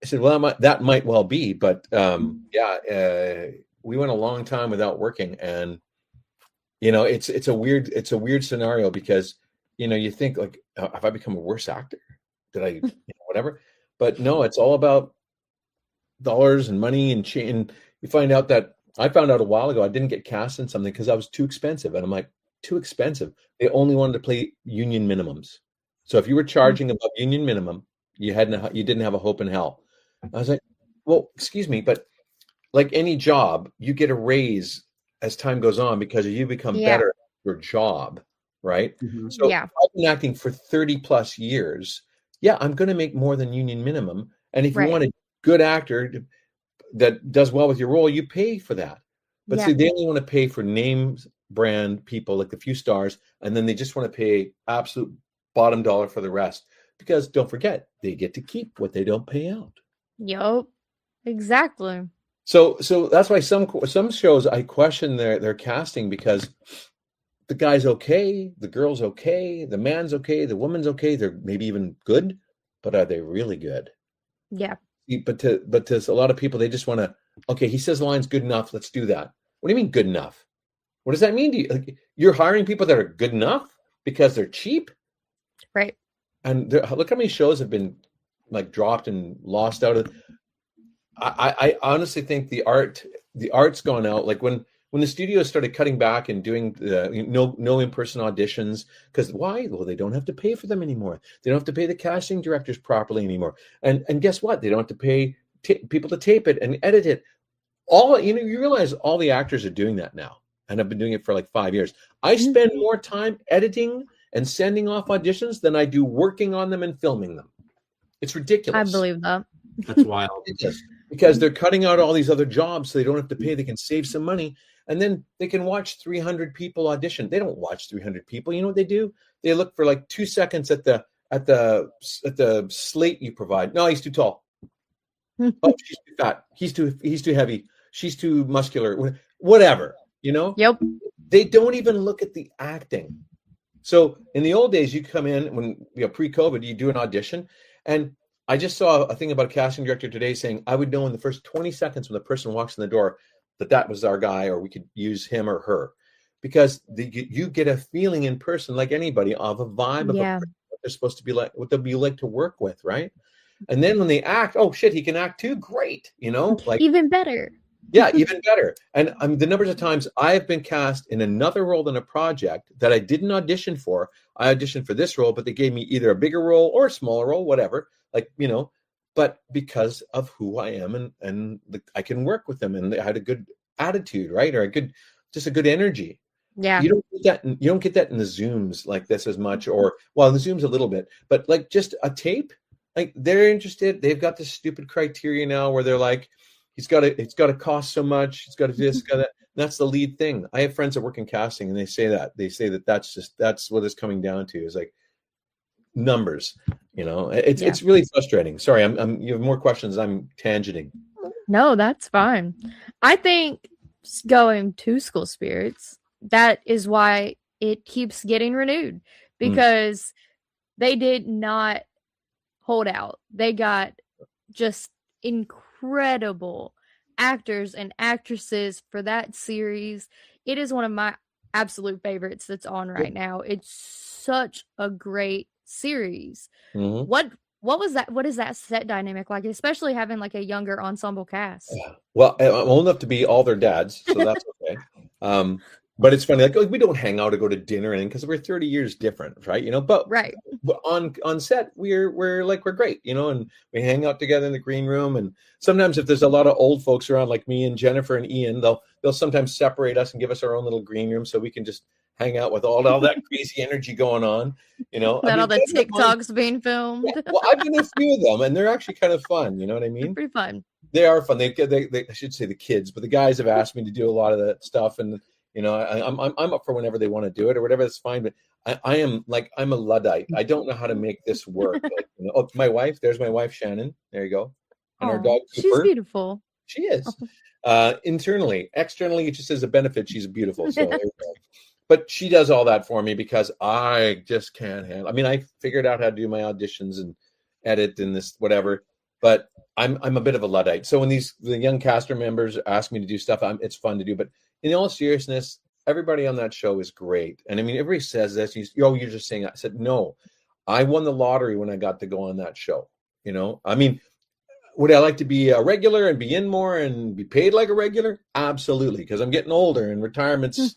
I said, well, that might well be, but we went a long time without working, and it's a weird scenario because you think like, have I become a worse actor? Did I whatever? But no, it's all about dollars and money and change. And you find out that I found out a while ago I didn't get cast in something because I was too expensive, and I'm like, too expensive. They only wanted to play union minimums. So if you were charging above union minimum, you didn't have a hope in hell. I was like, well, excuse me, but like any job, you get a raise as time goes on because you become better at your job, right? Mm-hmm. So I've been acting for 30 plus years. Yeah, I'm going to make more than union minimum. And if you want a good actor that does well with your role, you pay for that. But see, they only want to pay for names, brand people, like the few stars, and then they just want to pay absolute bottom dollar for the rest, because don't forget, they get to keep what they don't pay out. Yep, exactly. So that's why some shows I question their casting, because the guy's okay, the girl's okay, the man's okay, the woman's okay, they're maybe even good, but are they really good? Yeah. But to a lot of people, they just want to, okay, he says the line's good enough, let's do that. What do you mean good enough? What does that mean to you? Like, you're hiring people that are good enough because they're cheap? Right. And look how many shows have been like dropped and lost out of. I honestly think the art's gone out. Like when the studios started cutting back and doing no in-person auditions, because why? Well, they don't have to pay for them anymore. They don't have to pay the casting directors properly anymore. And guess what? They don't have to pay people to tape it and edit it. You realize all the actors are doing that now, and I've been doing it for like 5 years. I spend more time editing and sending off auditions than I do working on them and filming them. It's ridiculous. I believe that. That's wild. Because they're cutting out all these other jobs, so they don't have to pay. They can save some money. And then they can watch 300 people audition. They don't watch 300 people. You know what they do? They look for like 2 seconds at the slate you provide. No, he's too tall. Oh, she's too fat. He's too heavy. She's too muscular. Whatever, you know? Yep. They don't even look at the acting. So in the old days, you come in when, you know, pre-COVID, you do an audition. And I just saw a thing about a casting director today saying, I would know in the first 20 seconds when the person walks in the door that was our guy, or we could use him or her, because you get a feeling in person, like anybody, of a vibe of a person, what they're supposed to be like, what they'll be like to work with, right? And then when they act, oh shit, he can act too, great, you know, like even better. Yeah, even better. And the numbers of times I have been cast in another role than a project that I didn't audition for. I auditioned for this role, but they gave me either a bigger role or a smaller role, whatever, like, you know. But because of who I am and I can work with them, and they had a good attitude, right? Or just a good energy. Yeah. You don't get that in the Zooms like this as much, or in the Zooms a little bit, but like just a tape, like they're interested. They've got this stupid criteria now where they're like, it's got to cost so much. It's got to do this, got that. That's the lead thing. I have friends that work in casting, and they say that's what it's coming down to, is like numbers. You know, it's really frustrating. Sorry, you have more questions. I'm tangenting. No, that's fine. I think going to School Spirits, that is why it keeps getting renewed, because they did not hold out. They got just incredible actors and actresses for that series. It is one of my absolute favorites that's on right now. It's such a great series. What was that? What is that set dynamic like, especially having like a younger ensemble cast? Well, I'm old enough to be all their dads, so that's okay. But it's funny, like we don't hang out or go to dinner or anything because we're 30 years different, right? You know, but right. on set we're great, you know, and we hang out together in the green room. And sometimes if there's a lot of old folks around, like me and Jennifer and Ian, they'll sometimes separate us and give us our own little green room so we can just hang out with all that crazy energy going on, you know. All the TikToks being filmed. Yeah, well, I've been in a few of them, and they're actually kind of fun. You know what I mean? They're pretty fun. They are fun. They I should say the kids, but the guys have asked me to do a lot of that stuff, and you know, I'm up for whenever they want to do it or whatever. That's fine. But I'm a Luddite. I don't know how to make this work. Like, you know, my wife. There's my wife Shannon. There you go. And our dog Cooper. She's beautiful. She is. Internally, externally, it just as a benefit, she's beautiful. So, there you go. But she does all that for me because I just can't handle. I mean, I figured out how to do my auditions and edit and this whatever. But I'm a bit of a Luddite. So when the young caster members ask me to do stuff, it's fun to do. But in all seriousness, everybody on that show is great. And I mean, everybody says this. You're just saying that. I said, no, I won the lottery when I got to go on that show. You know, I mean, would I like to be a regular and be in more and be paid like a regular? Absolutely, because I'm getting older and retirement's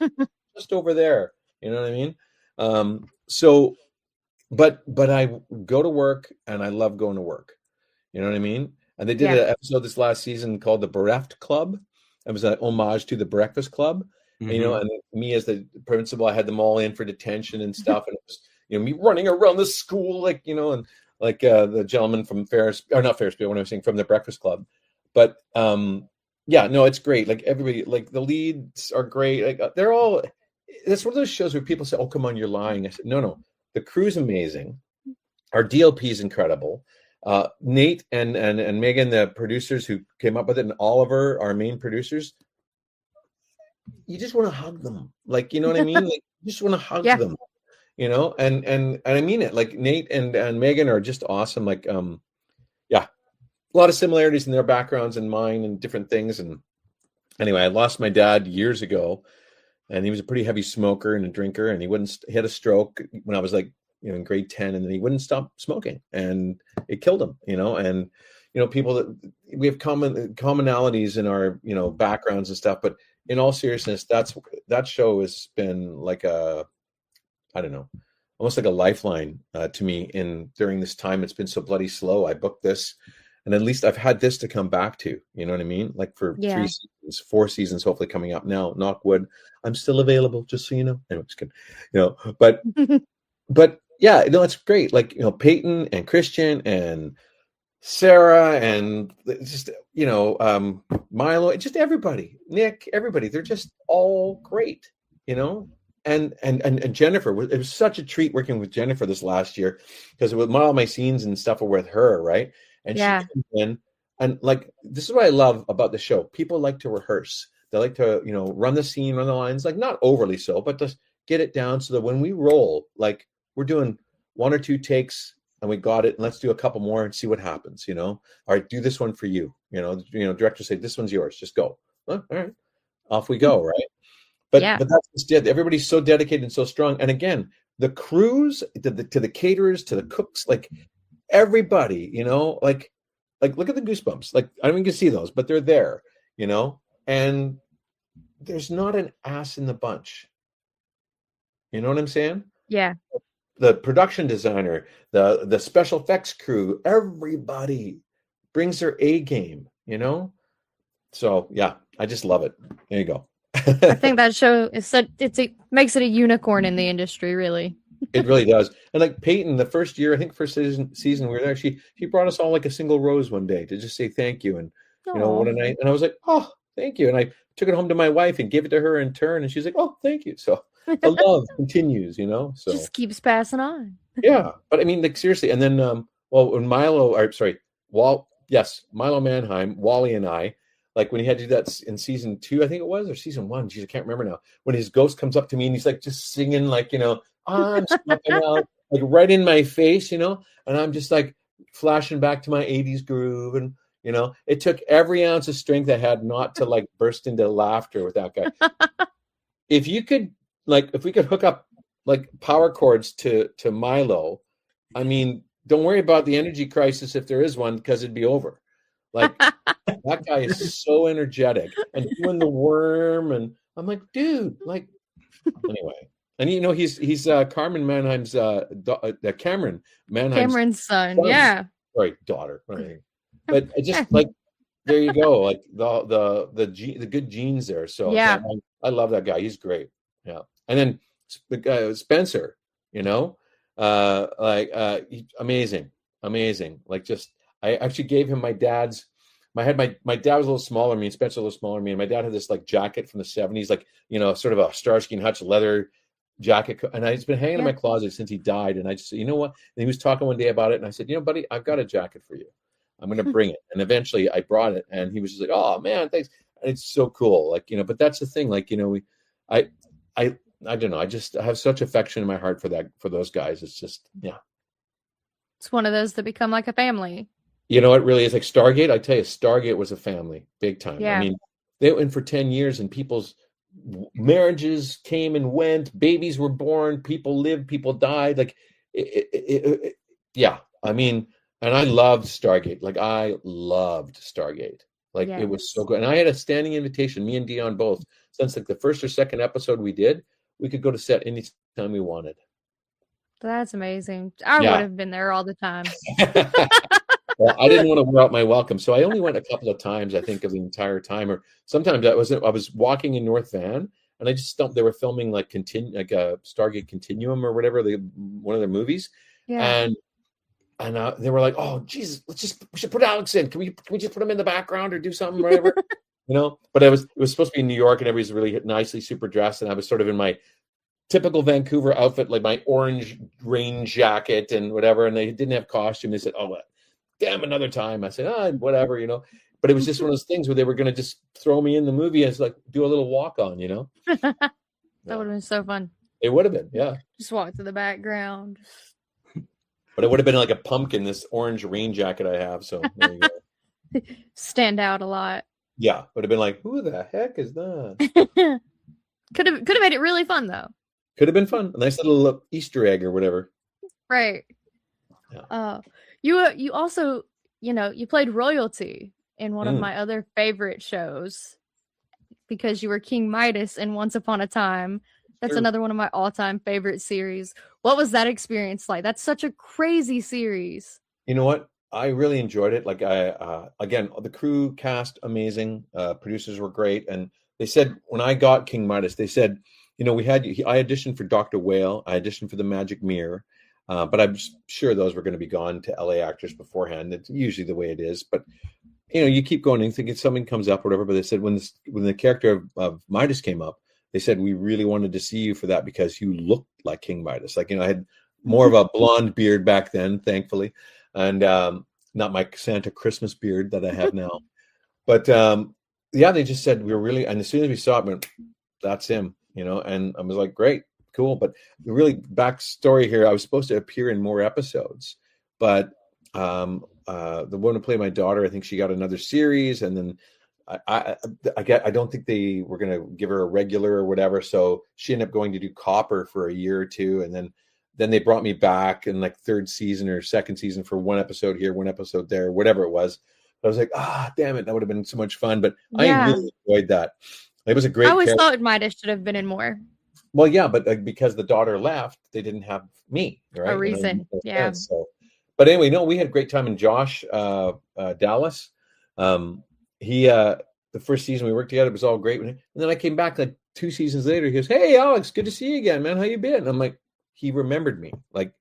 just over there. You know what I mean? So, but I go to work and I love going to work. You know what I mean? And they did an episode this last season called The Bereft Club. It was an homage to the Breakfast Club. Mm-hmm. You know, and me as the principal, I had them all in for detention and stuff. And it was, you know, me running around the school, like, you know, and like the gentleman from not Ferris Bueller, when I was saying from the Breakfast Club. But yeah, no, it's great. Like everybody, like the leads are great. Like they're all, that's one of those shows where people say, oh, come on, you're lying. I said, no, the crew's amazing. Our DLP is incredible. Nate and Megan, the producers who came up with it, and Oliver, our main producers, you just want to hug them. Like, you know what I mean? Like, you just want to hug them, you know? And I mean it. Like Nate and Megan are just awesome. Like, a lot of similarities in their backgrounds and mine and different things. And anyway, I lost my dad years ago, and he was a pretty heavy smoker and a drinker, and he had a stroke when I was like, you know, in grade 10, and then he wouldn't stop smoking, and it killed him, you know. And, you know, people that we have commonalities in our, you know, backgrounds and stuff, but in all seriousness, that show has been like I don't know, almost like a lifeline to me during this time. It's been so bloody slow. I booked this, and at least I've had this to come back to, you know what I mean? Like for 3 seasons, 4 seasons, hopefully coming up now, knock wood, I'm still available, just so you know. Anyway, just kidding, you know, but yeah, no, it's great. Like, you know, Peyton and Christian and Sarah and just, Milo, just everybody, Nick, everybody. They're just all great, and Jennifer. It was such a treat working with Jennifer this last year because with all my scenes and stuff were with her, right? And she came in, and like, this is what I love about the show. People like to rehearse. They like to, run the scene, run the lines, like not overly so, but just get it down so that when we roll, like we're doing 1 or 2 takes and we got it, and let's do a couple more and see what happens, All right, do this one for you. Director say, this one's yours. Just go. All right. Off we go, right? But that's just it. Everybody's so dedicated and so strong. And again, the crews, to the caterers, to the cooks, like everybody, like look at the Goosebumps. Like, I don't even get to see those, but they're there, and there's not an ass in the bunch. You know what I'm saying? Yeah. The production designer, the special effects crew, everybody brings their A game, So yeah, I just love it. There you go. I think that show makes it a unicorn in the industry, really. It really does. And like Peyton, the first year, I think first season we were there, she brought us all like a single rose one day to just say thank you. And what a night. And I was like, oh, thank you. And I took it home to my wife and gave it to her in turn. And she's like, oh, thank you. So the love continues, so just keeps passing on. Yeah. But I mean, like, seriously. And then, when Milo Manheim, Wally and I, like when he had to do that in season 2, I think it was, or season 1, geez, I can't remember now, when his ghost comes up to me and he's like just singing, like, I'm stepping out, like right in my face, and I'm just like flashing back to my 80s groove. And, it took every ounce of strength I had not to like burst into laughter with that guy. If we could hook up like power cords to Milo, I mean, don't worry about the energy crisis if there is one, because it'd be over. Like, that guy is so energetic and doing the worm, and I'm like, dude, like, anyway. And he's Carmen Manheim's Cameron Manheim's Cameron's son, yeah. Sorry, daughter. But I just like, there you go, like the good genes there. So yeah, I love that guy. He's great. Yeah, and then the guy Spencer, amazing. Like, just I actually gave him my dad's. My dad was a little smaller than me, and Spencer a little smaller than me, and my dad had this like jacket from the 70s, like sort of a Starsky and Hutch leather jacket, and it's been hanging in my closet since he died. And I just said, you know what? And he was talking one day about it, and I said, buddy, I've got a jacket for you. I'm going to bring it. And eventually I brought it, and he was just like, oh man, thanks. And it's so cool, like, but that's the thing, like, I don't know, I have such affection in my heart for those guys. It's just, yeah, it's one of those that become like a family. It really is. Like Stargate, I tell you, Stargate was a family, big time. Yeah. I mean, they went for 10 years, and people's marriages came and went, babies were born, people lived, people died. Like, yeah. I mean, and I loved Stargate. Like, I loved Stargate. Like, It was so good. And I had a standing invitation, me and Dion both, since like the first or second episode we did, we could go to set anytime we wanted. That's amazing. I would have been there all the time. Well, I didn't want to wear out my welcome, so I only went a couple of times, I think, of the entire time. Or sometimes I was walking in North Van, and I just stumped. They were filming like a Stargate Continuum or whatever, one of their movies, and they were like, "Oh, Jesus, we should put Alex in. Can we just put him in the background or do something, whatever?" But it was supposed to be in New York, and everybody's really nicely super dressed, and I was sort of in my typical Vancouver outfit, like my orange rain jacket and whatever, and they didn't have costume. They said, "Oh, damn, another time." I said, whatever, but it was just one of those things where they were going to just throw me in the movie as like do a little walk on, That would have been so fun. It would have been, yeah. Just walk to the background. But it would have been like a pumpkin, this orange rain jacket I have. So there you go. Stand out a lot. Yeah, would have been like, who the heck is that? Could have made it really fun though. Could have been fun. A nice little Easter egg or whatever. Right. Yeah. You also, you played royalty in one of my other favorite shows because you were King Midas in Once Upon a Time. That's another one of my all-time favorite series. What was that experience like? That's such a crazy series. You know what? I really enjoyed it. Like again, the crew cast, amazing. Producers were great. And they said, when I got King Midas, they said, I auditioned for Dr. Whale. I auditioned for The Magic Mirror. But I'm sure those were going to be gone to LA actors beforehand. It's usually the way it is. But, you keep going and thinking something comes up or whatever. But they said when the character of Midas came up, they said, we really wanted to see you for that because you looked like King Midas. Like, I had more of a blonde beard back then, thankfully. And not my Santa Christmas beard that I have now. But, they just said we were really, and as soon as we saw it, we went, that's him, and I was like, great, cool. But the really backstory here, I was supposed to appear in more episodes, but the one who played my daughter, I think she got another series, and then I don't think they were going to give her a regular or whatever. So she ended up going to do Copper for a year or two. And then they brought me back in like third season or second season for one episode here, one episode there, whatever it was. But I was like, damn it. That would have been so much fun. But I really enjoyed that. It was a great. I always thought Midas should have been in more. Well, yeah, but because the daughter left, they didn't have me, right? A reason. Yeah. So, but anyway, no, we had a great time. And Josh Dallas, he the first season we worked together, it was all great. And then I came back like 2 seasons later. He goes, "Hey, Alex, good to see you again, man. How you been?" And I'm like, he remembered me, like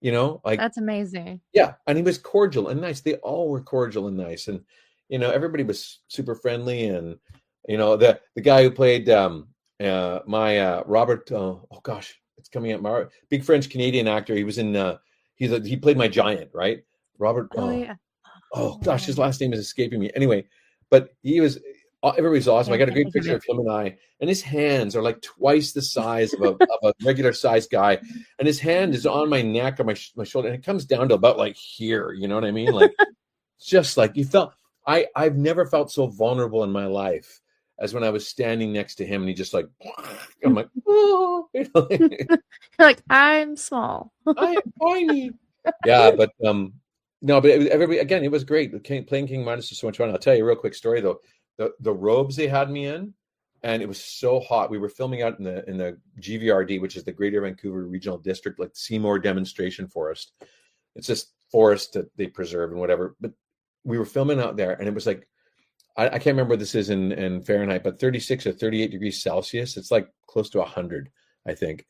that's amazing. Yeah, and he was cordial and nice. They all were cordial and nice, and everybody was super friendly. And the guy who played my Robert, it's coming up, my big French Canadian actor. He was in he played my giant, right? Robert. His last name is escaping me. Anyway, but everybody's awesome. I got a great picture of him and I, and his hands are like twice the size of a regular sized guy, and his hand is on my neck or my shoulder, and it comes down to about like here. You know what I mean? Like, just like you felt. I've never felt so vulnerable in my life as when I was standing next to him, and he just like, I'm like, oh, You're like, I'm small. I am tiny. Yeah, but no, but everybody, again, it was great. Playing King Midas was so much fun. I'll tell you a real quick story though. The robes they had me in, and it was so hot. We were filming out in the GVRD, which is the Greater Vancouver Regional District, like Seymour Demonstration Forest. It's this forest that they preserve and whatever. But we were filming out there, and it was like, I can't remember what this is in Fahrenheit, but 36 or 38 degrees Celsius. It's like close to 100, I think.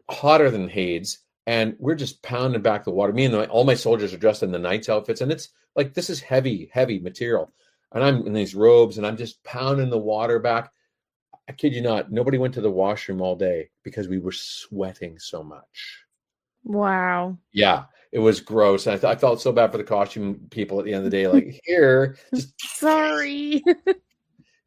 Hotter than Hades. And we're just pounding back the water. Me and all my soldiers are dressed in the Knights outfits. And it's like, this is heavy, heavy material. And I'm in these robes, and I'm just pounding the water back. I kid you not, nobody went to the washroom all day because we were sweating so much. Wow. Yeah, it was gross. And I felt so bad for the costume people at the end of the day. Like, here, just sorry.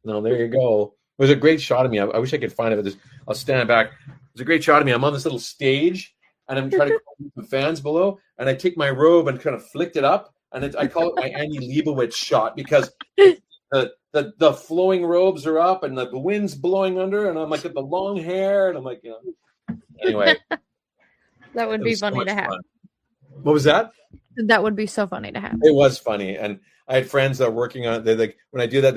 No, there you go. It was a great shot of me. I wish I could find it, but I'll stand back. It was a great shot of me. I'm on this little stage, and I'm trying to call the fans below, and I take my robe and kind of flicked it up, and I call it my Annie Leibovitz shot because the flowing robes are up, and the wind's blowing under, and I'm like at the long hair, and I'm like, Anyway, that would be funny to have. Fun. What was that? That would be so funny to have. It was funny, and I had friends that are working on it. They're like, when I do that,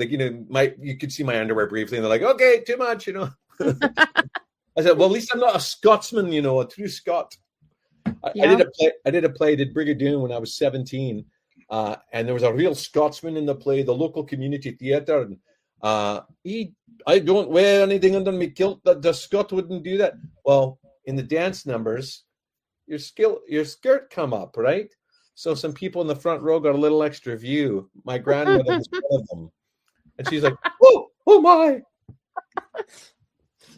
you could see my underwear briefly, and they're like, "Okay, too much," I said, "Well, at least I'm not a Scotsman, a true Scot." I did a play, did Brigadoon when I was 17, and there was a real Scotsman in the play, the local community theatre, and I don't wear anything under my kilt that the Scot wouldn't do that. Well, in the dance numbers, your skirt come up, right? So some people in the front row got a little extra view. My grandmother was one of them. And she's like, oh my.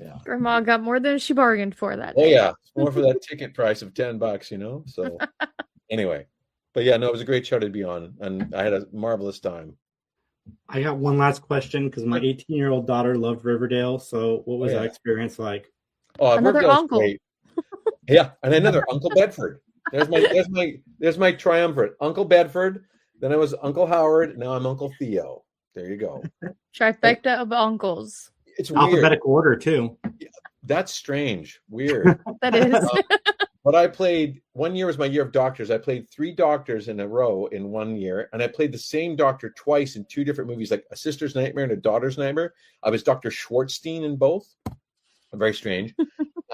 Yeah. Grandma got more than she bargained for that day. Oh, yeah. It's more for that ticket price of $10, So anyway. But yeah, no, it was a great show to be on. And I had a marvelous time. I got one last question because my 18-year-old daughter loved Riverdale. So what was that experience like? Oh, another uncle. Great. Yeah, and another Uncle Bedford. There's my triumvirate. Uncle Bedford, then I was Uncle Howard, now I'm Uncle Theo. There you go. Trifecta of uncles. It's weird. Alphabetical order too. Yeah, that's strange. Weird. That is. But I played, 1 year was my year of doctors. I played 3 doctors in a row in 1 year, and I played the same doctor twice in 2 different movies, like A Sister's Nightmare and A Daughter's Nightmare. I was Dr. Schwartzstein in both. Very strange.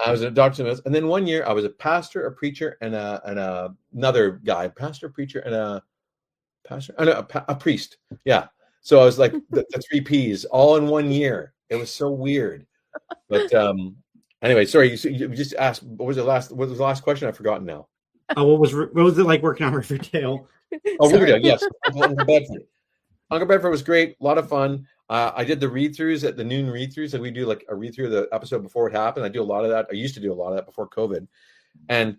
I was a doctor, and then 1 year I was a pastor, a preacher, and another guy, pastor, preacher, and a priest. Yeah. So I was like the 3 Ps all in 1 year. It was so weird. But anyway, sorry. You just asked. What was the last question? I've forgotten now. what was it like working on Riverdale? Oh, Riverdale, yes. Uncle Bedford. Uncle Bedford was great, a lot of fun. I did the read-throughs at the noon read-throughs, and we do like a read-through of the episode before it happened. I do a lot of that. I used to do a lot of that before COVID, and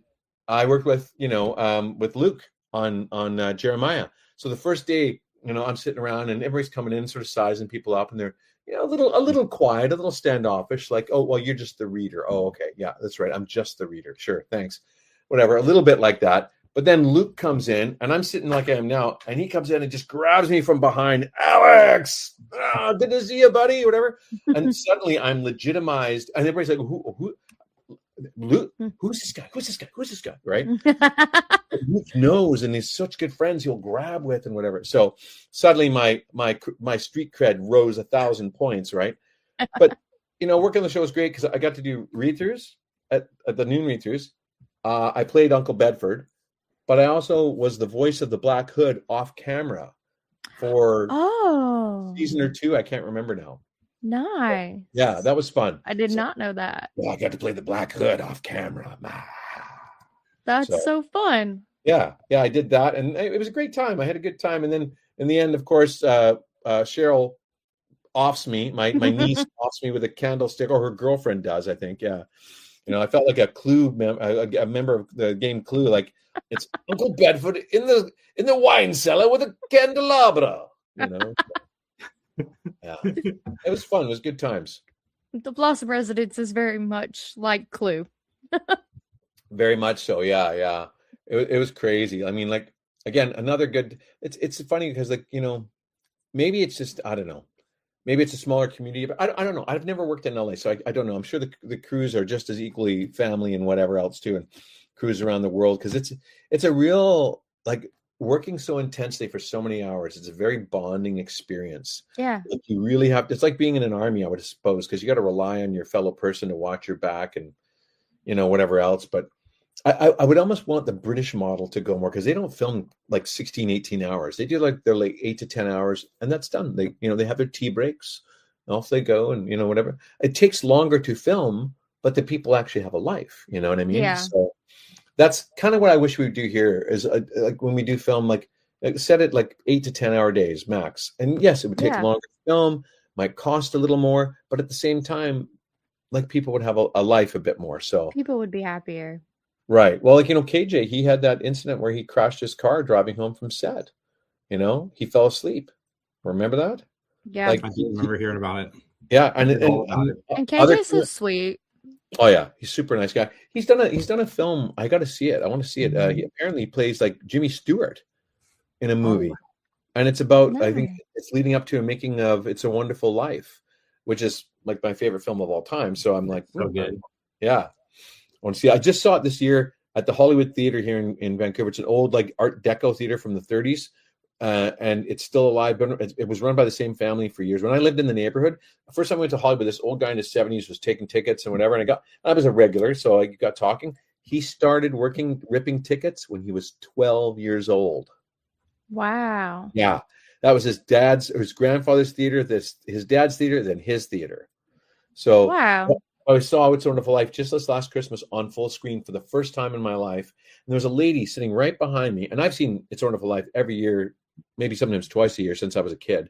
I worked with with Luke on Jeremiah. So the first day, I'm sitting around and everybody's coming in, sort of sizing people up, and they're a little quiet, a little standoffish, like, oh, well, you're just the reader. Oh, okay, yeah, that's right, I'm just the reader. Sure, thanks, whatever, a little bit like that. But then Luke comes in, and I'm sitting like I am now, and he comes in and just grabs me from behind. Alex, good to see you, buddy, whatever. And suddenly I'm legitimized, and everybody's like, who Luke, who's this guy? Who's this guy? Right? Luke knows, and he's such good friends he'll grab with and whatever. So suddenly my street cred rose 1,000 points, right? But working on the show was great because I got to do read-throughs at the noon read-throughs. I played Uncle Bedford. But I also was the voice of the Black Hood off camera for season or 2. I can't remember now. Nice. Yeah, that was fun. I did not know that. Well, I got to play the Black Hood off camera. That's so fun. Yeah, I did that. And it was a great time. I had a good time. And then in the end, of course, Cheryl offs me. My niece offs me with a candlestick, or her girlfriend does, I think. Yeah. I felt like a Clue a member of the game Clue, like, it's Uncle Bedford in the wine cellar with a candelabra. Yeah, it was fun. It was good times. The Blossom Residence is very much like Clue. Very much so. Yeah. It was crazy. I mean, like, again, another good. It's funny because, like, maybe it's just, I don't know. Maybe it's a smaller community, but I don't know. I've never worked in LA, so I don't know. I'm sure the crews are just as equally family and whatever else too, and crews around the world, because it's a real, like, working so intensely for so many hours. It's a very bonding experience. Yeah, like, you really have. It's like being in an army, I would suppose, because you got to rely on your fellow person to watch your back and whatever else. But I would almost want the British model to go more, because they don't film like 16, 18 hours. They do they're like 8 to 10 hours, and that's done. They they have their tea breaks, off they go, and whatever. It takes longer to film, but the people actually have a life. You know what I mean? Yeah. So that's kind of what I wish we would do here. Is like when we do film, like set it like 8 to 10 hour days max. And yes, it would take longer to film, might cost a little more, but at the same time, like, people would have a life a bit more. So people would be happier. Right. Well, like, KJ, he had that incident where he crashed his car driving home from set. He fell asleep. Remember that? Yeah. Like, I do remember hearing about it. Yeah, and KJ's so sweet. Oh yeah, he's a super nice guy. He's done a film. I got to see it. I want to see it. He apparently plays like Jimmy Stewart in a movie, and it's about, I think it's leading up to a making of It's a Wonderful Life, which is like my favorite film of all time. So I'm like, so good. Yeah. I want to see. I just saw it this year at the Hollywood Theater here in Vancouver. It's an old, like, Art Deco theater from the 30s, and it's still alive. It was run by the same family for years. When I lived in the neighborhood, the first time I went to Hollywood, this old guy in his 70s was taking tickets and whatever, and I was a regular, so I got talking. He started ripping tickets when he was 12 years old. Wow. Yeah, that was his grandfather's theater, his dad's theater, then his theater. So wow. I saw It's a Wonderful Life just this last Christmas on full screen for the first time in my life. And there was a lady sitting right behind me. And I've seen It's a Wonderful Life every year, maybe sometimes twice a year since I was a kid.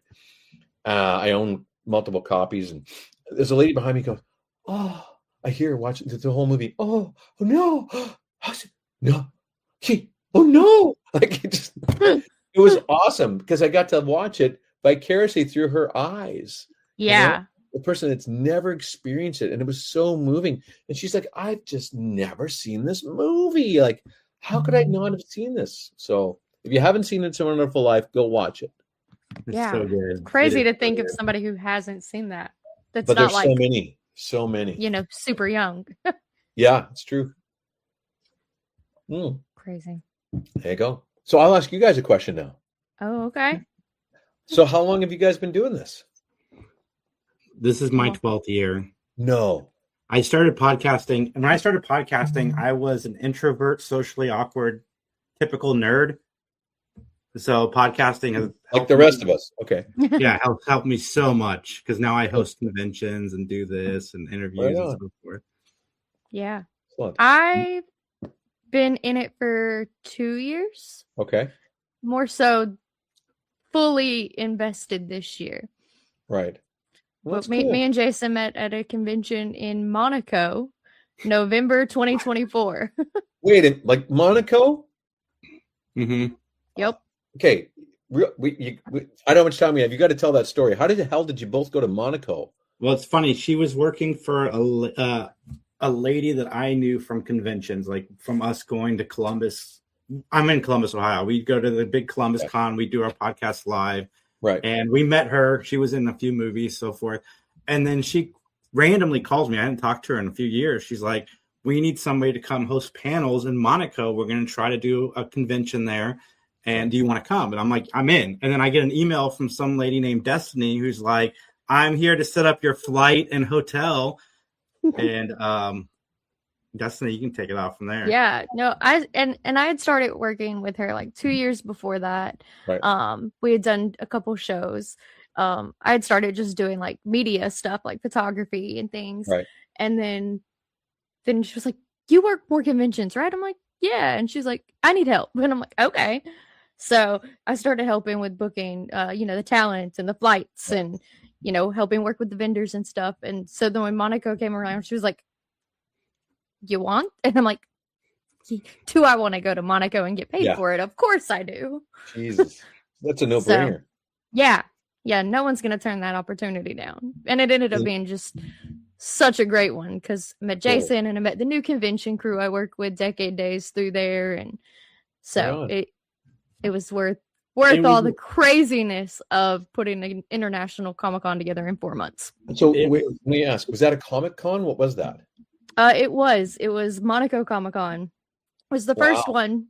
I own multiple copies. And there's a lady behind me who goes, oh, I hear her watching the whole movie. Oh no. No. Oh no. Like, it was awesome because I got to watch it vicariously through her eyes. Yeah. The person that's never experienced it, and it was so moving. And she's like, I've just never seen this movie. Like, how could I not have seen this? So if you haven't seen It's a Wonderful Life, go watch it. It's so good. It's crazy to think of somebody who hasn't seen that. That's but not there's like so many. Super young. Yeah, it's true. Crazy. There you go. So I'll ask you guys a question now. Oh, okay. So how long have you guys been doing this? This is my 12th year. No. I started podcasting. And when I started podcasting, I was an introvert, socially awkward, typical nerd. So podcasting has like the rest of us. Okay. Yeah, helped me so much because now I host conventions and do this and interviews and so forth. Yeah. Excellent. I been in it for 2 years. Okay. More so fully invested this year. Right. Well, me and Jason met at a convention in Monaco, November 2024. Wait, like Monaco? Mm-hmm. Yep. Okay. I don't know how much time we have. You got to tell that story. How the hell did you both go to Monaco? Well, it's funny. She was working for a lady that I knew from conventions, like from us going to Columbus. I'm in Columbus, Ohio. We go to the big Columbus Con. We do our podcast live. Right. And we met her. She was in a few movies, so forth. And then she randomly calls me. I hadn't talked to her in a few years. She's like, we need somebody to come host panels in Monaco. We're going to try to do a convention there. And do you want to come? And I'm like, I'm in. And then I get an email from some lady named Destiny who's like, I'm here to set up your flight and hotel. And Destiny, you can take it off from there. Yeah, no, I had started working with her like 2 years before that. Right. We had done a couple shows. I had started just doing like media stuff, like photography and things. Right. And then she was like, "You work more conventions, right?" I'm like, "Yeah." And she's like, "I need help." And I'm like, "Okay." So I started helping with booking, the talent and the flights and, helping work with the vendors and stuff. And so then when Monaco came around, she was like, "You want?" And I'm like, "Do I want to go to Monaco and get paid for it? Of course I do." Jesus, that's a no-brainer. So, yeah, no one's going to turn that opportunity down. And it ended up being just such a great one because I met Jason and I met the new convention crew I work with Decade Days through there. And so it was worth all the craziness of putting an international Comic-Con together in 4 months. So let me ask, was that a Comic-Con? What was that? It was Monaco Comic-Con. It was the first one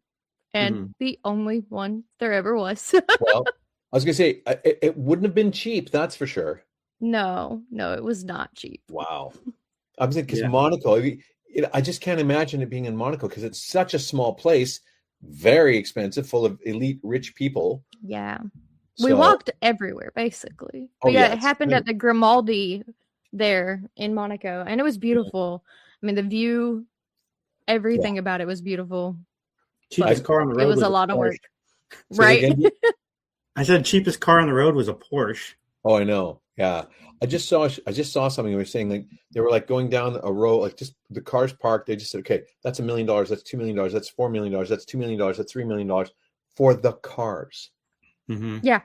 and the only one there ever was. Well, I was going to say, it wouldn't have been cheap, that's for sure. No, it was not cheap. Wow. I was thinking, because Monaco, I just can't imagine it being in Monaco because it's such a small place, very expensive, full of elite rich people. Yeah. We walked everywhere, basically. But it happened at the Grimaldi there in Monaco, and it was beautiful. I mean, the view, everything about it was beautiful. Cheapest car on the road. It was a lot of work. Right? I said cheapest car on the road was a Porsche. Oh, I know. Yeah. I just saw something. They were saying like they were like going down a row, like just the cars parked. They just said, okay, that's $1 million. That's $2 million. That's $4 million. That's $2 million. That's $3 million for the cars. Mm-hmm. Yeah.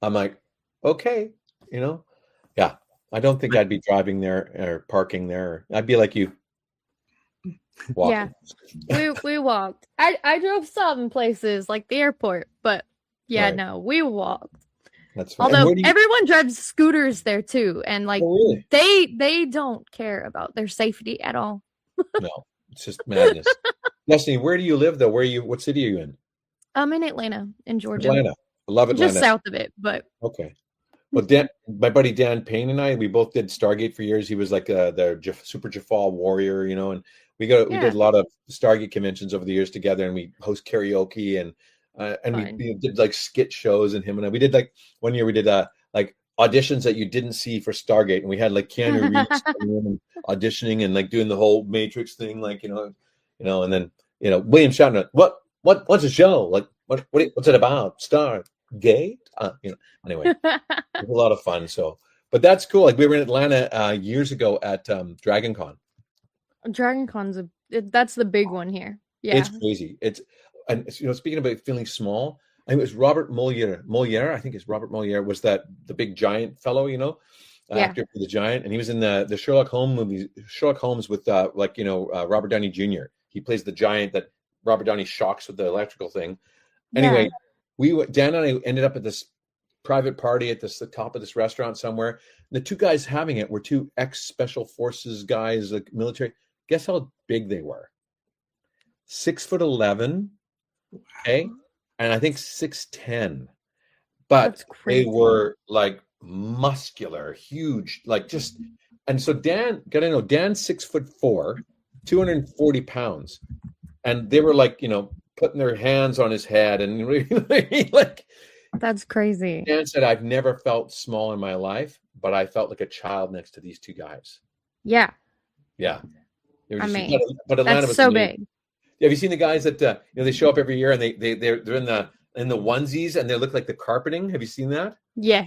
I'm like, okay, yeah. I don't think I'd be driving there or parking there. I'd be like you. Walking. Yeah. We walked. I drove some places like the airport, but no, we walked. That's right. Although everyone drives scooters there too, and like they don't care about their safety at all. No, it's just madness. Destiny, where do you live though? What city are you in? I'm in Atlanta, in Georgia. Atlanta. I love Atlanta. Just south of it, but okay. Well, my buddy Dan Payne and I, we both did Stargate for years. He was like the Super Jaffa warrior, and we did a lot of Stargate conventions over the years together, and we host karaoke and we did like skit shows, and him and I. We did like one year we did like auditions that you didn't see for Stargate, and we had like Keanu Reeves coming in and auditioning and like doing the whole Matrix thing, like and then William Shatner. What's a show like? What's it about? Stargate? Anyway, it was a lot of fun. So, but that's cool. Like we were in Atlanta years ago at Dragon Con. Dragon Con's that's the big one here. Yeah, it's crazy. And speaking about feeling small, I think it was Robert Moliere. I think it's Robert Moliere was the big giant fellow, actor for the Giant, and he was in the Sherlock Holmes movies. Sherlock Holmes with Robert Downey Jr. He plays the giant that Robert Downey shocks with the electrical thing. Anyway, Dan and I ended up at this private party at the top of this restaurant somewhere. The two guys having it were two ex-special forces guys, like military. Guess how big they were? 6'11". Okay, and I think 6'10", but they were like muscular, huge, like just. And so Dan's 6'4", 240 pounds, and they were like putting their hands on his head and like. That's crazy. Dan said, "I've never felt small in my life, but I felt like a child next to these two guys." Yeah. Yeah. But Atlanta that's was so amazing. big. Have you seen the guys that they show up every year and they're in the onesies and they look like the carpeting? Have you seen that? Yeah.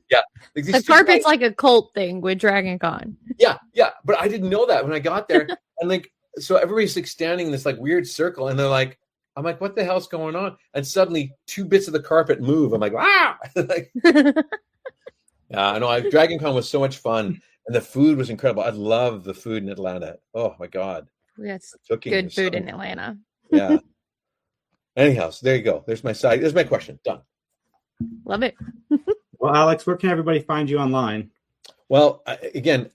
Yeah. Like the carpet's like a cult thing with Dragon Con. Yeah. But I didn't know that when I got there. And like, so everybody's like standing in this like weird circle and they're like, I'm like, what the hell's going on? And suddenly 2 bits of the carpet move. I'm like, ah! Like, yeah, I know. Dragon Con was so much fun. And the food was incredible. I love the food in Atlanta. Oh my God. Yes. Good food in Atlanta. Yeah. Anyhow, so there you go. There's my question. Done. Love it. Well, Alex, where can everybody find you online? Well, again,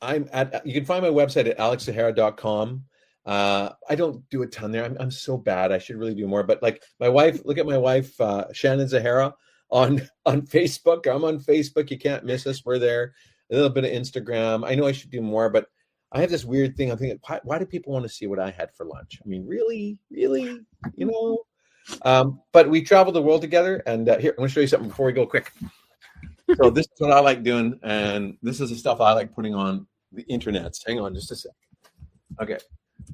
you can find my website at alexzahara.com. I don't do a ton there. I'm so bad. I should really do more. But like my wife, look at my wife, Shannon Zahara on Facebook. I'm on Facebook. You can't miss us. We're there. A little bit of Instagram. I know I should do more, but I have this weird thing. I'm thinking, why do people want to see what I had for lunch? I mean, really, but we traveled the world together. And here, I'm going to show you something before we go quick. So this is what I like doing. And this is the stuff I like putting on the internets. Hang on just a sec. Okay.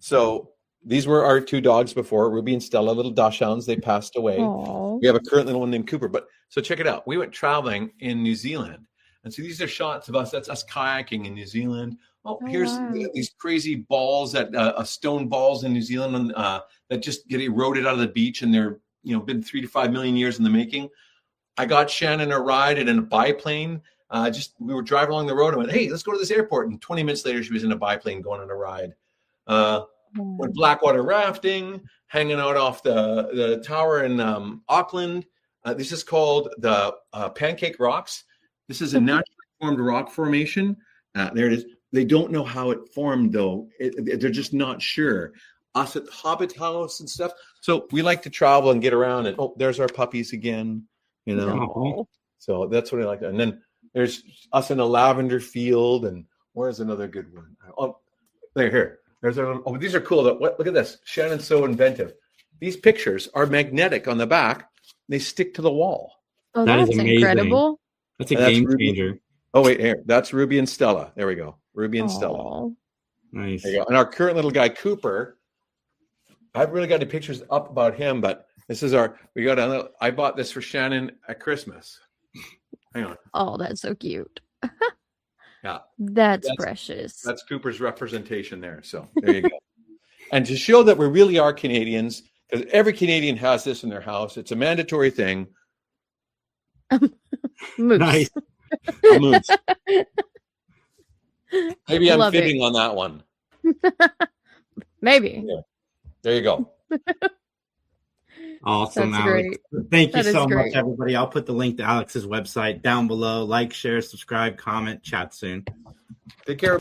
So these were our 2 dogs before, Ruby and Stella, little dachshunds. They passed away. Aww. We have a current little one named Cooper. But so check it out. We went traveling in New Zealand. And so these are shots of us. That's us kayaking in New Zealand. Here's these crazy balls stone balls in New Zealand that just get eroded out of the beach. And they're, been 3 to 5 million years in the making. I got Shannon a ride in a biplane. We were driving along the road. I went, hey, let's go to this airport. And 20 minutes later, she was in a biplane going on a ride. Went blackwater rafting, hanging out off the tower in Auckland. This is called the Pancake Rocks. This is a naturally formed rock formation. There it is. They don't know how it formed, though. They're just not sure. Us at the Hobbit House and stuff. So we like to travel and get around. And there's our puppies again. So that's what I like. And then there's us in a lavender field. And where's another good one? Here. There's these are cool. Look at this. Shannon's so inventive. These pictures are magnetic on the back. They stick to the wall. Oh, that's incredible. That's a game changer. Oh, wait, here. That's Ruby and Stella. There we go. Ruby and Stella. Nice. There you go. And our current little guy, Cooper, I haven't really got any pictures up about him, but this is I bought this for Shannon at Christmas. Hang on. Oh, that's so cute. Yeah. That's precious. That's Cooper's representation there. So there you go. And to show that we really are Canadians, because every Canadian has this in their house. It's a mandatory thing. Moose. Nice. A moose. Maybe I'm fitting on that one. Maybe. Yeah. There you go. Awesome, That's Alex. great. Thank you so much, everybody. I'll put the link to Alex's website down below. Like, share, subscribe, comment, chat soon. Take care.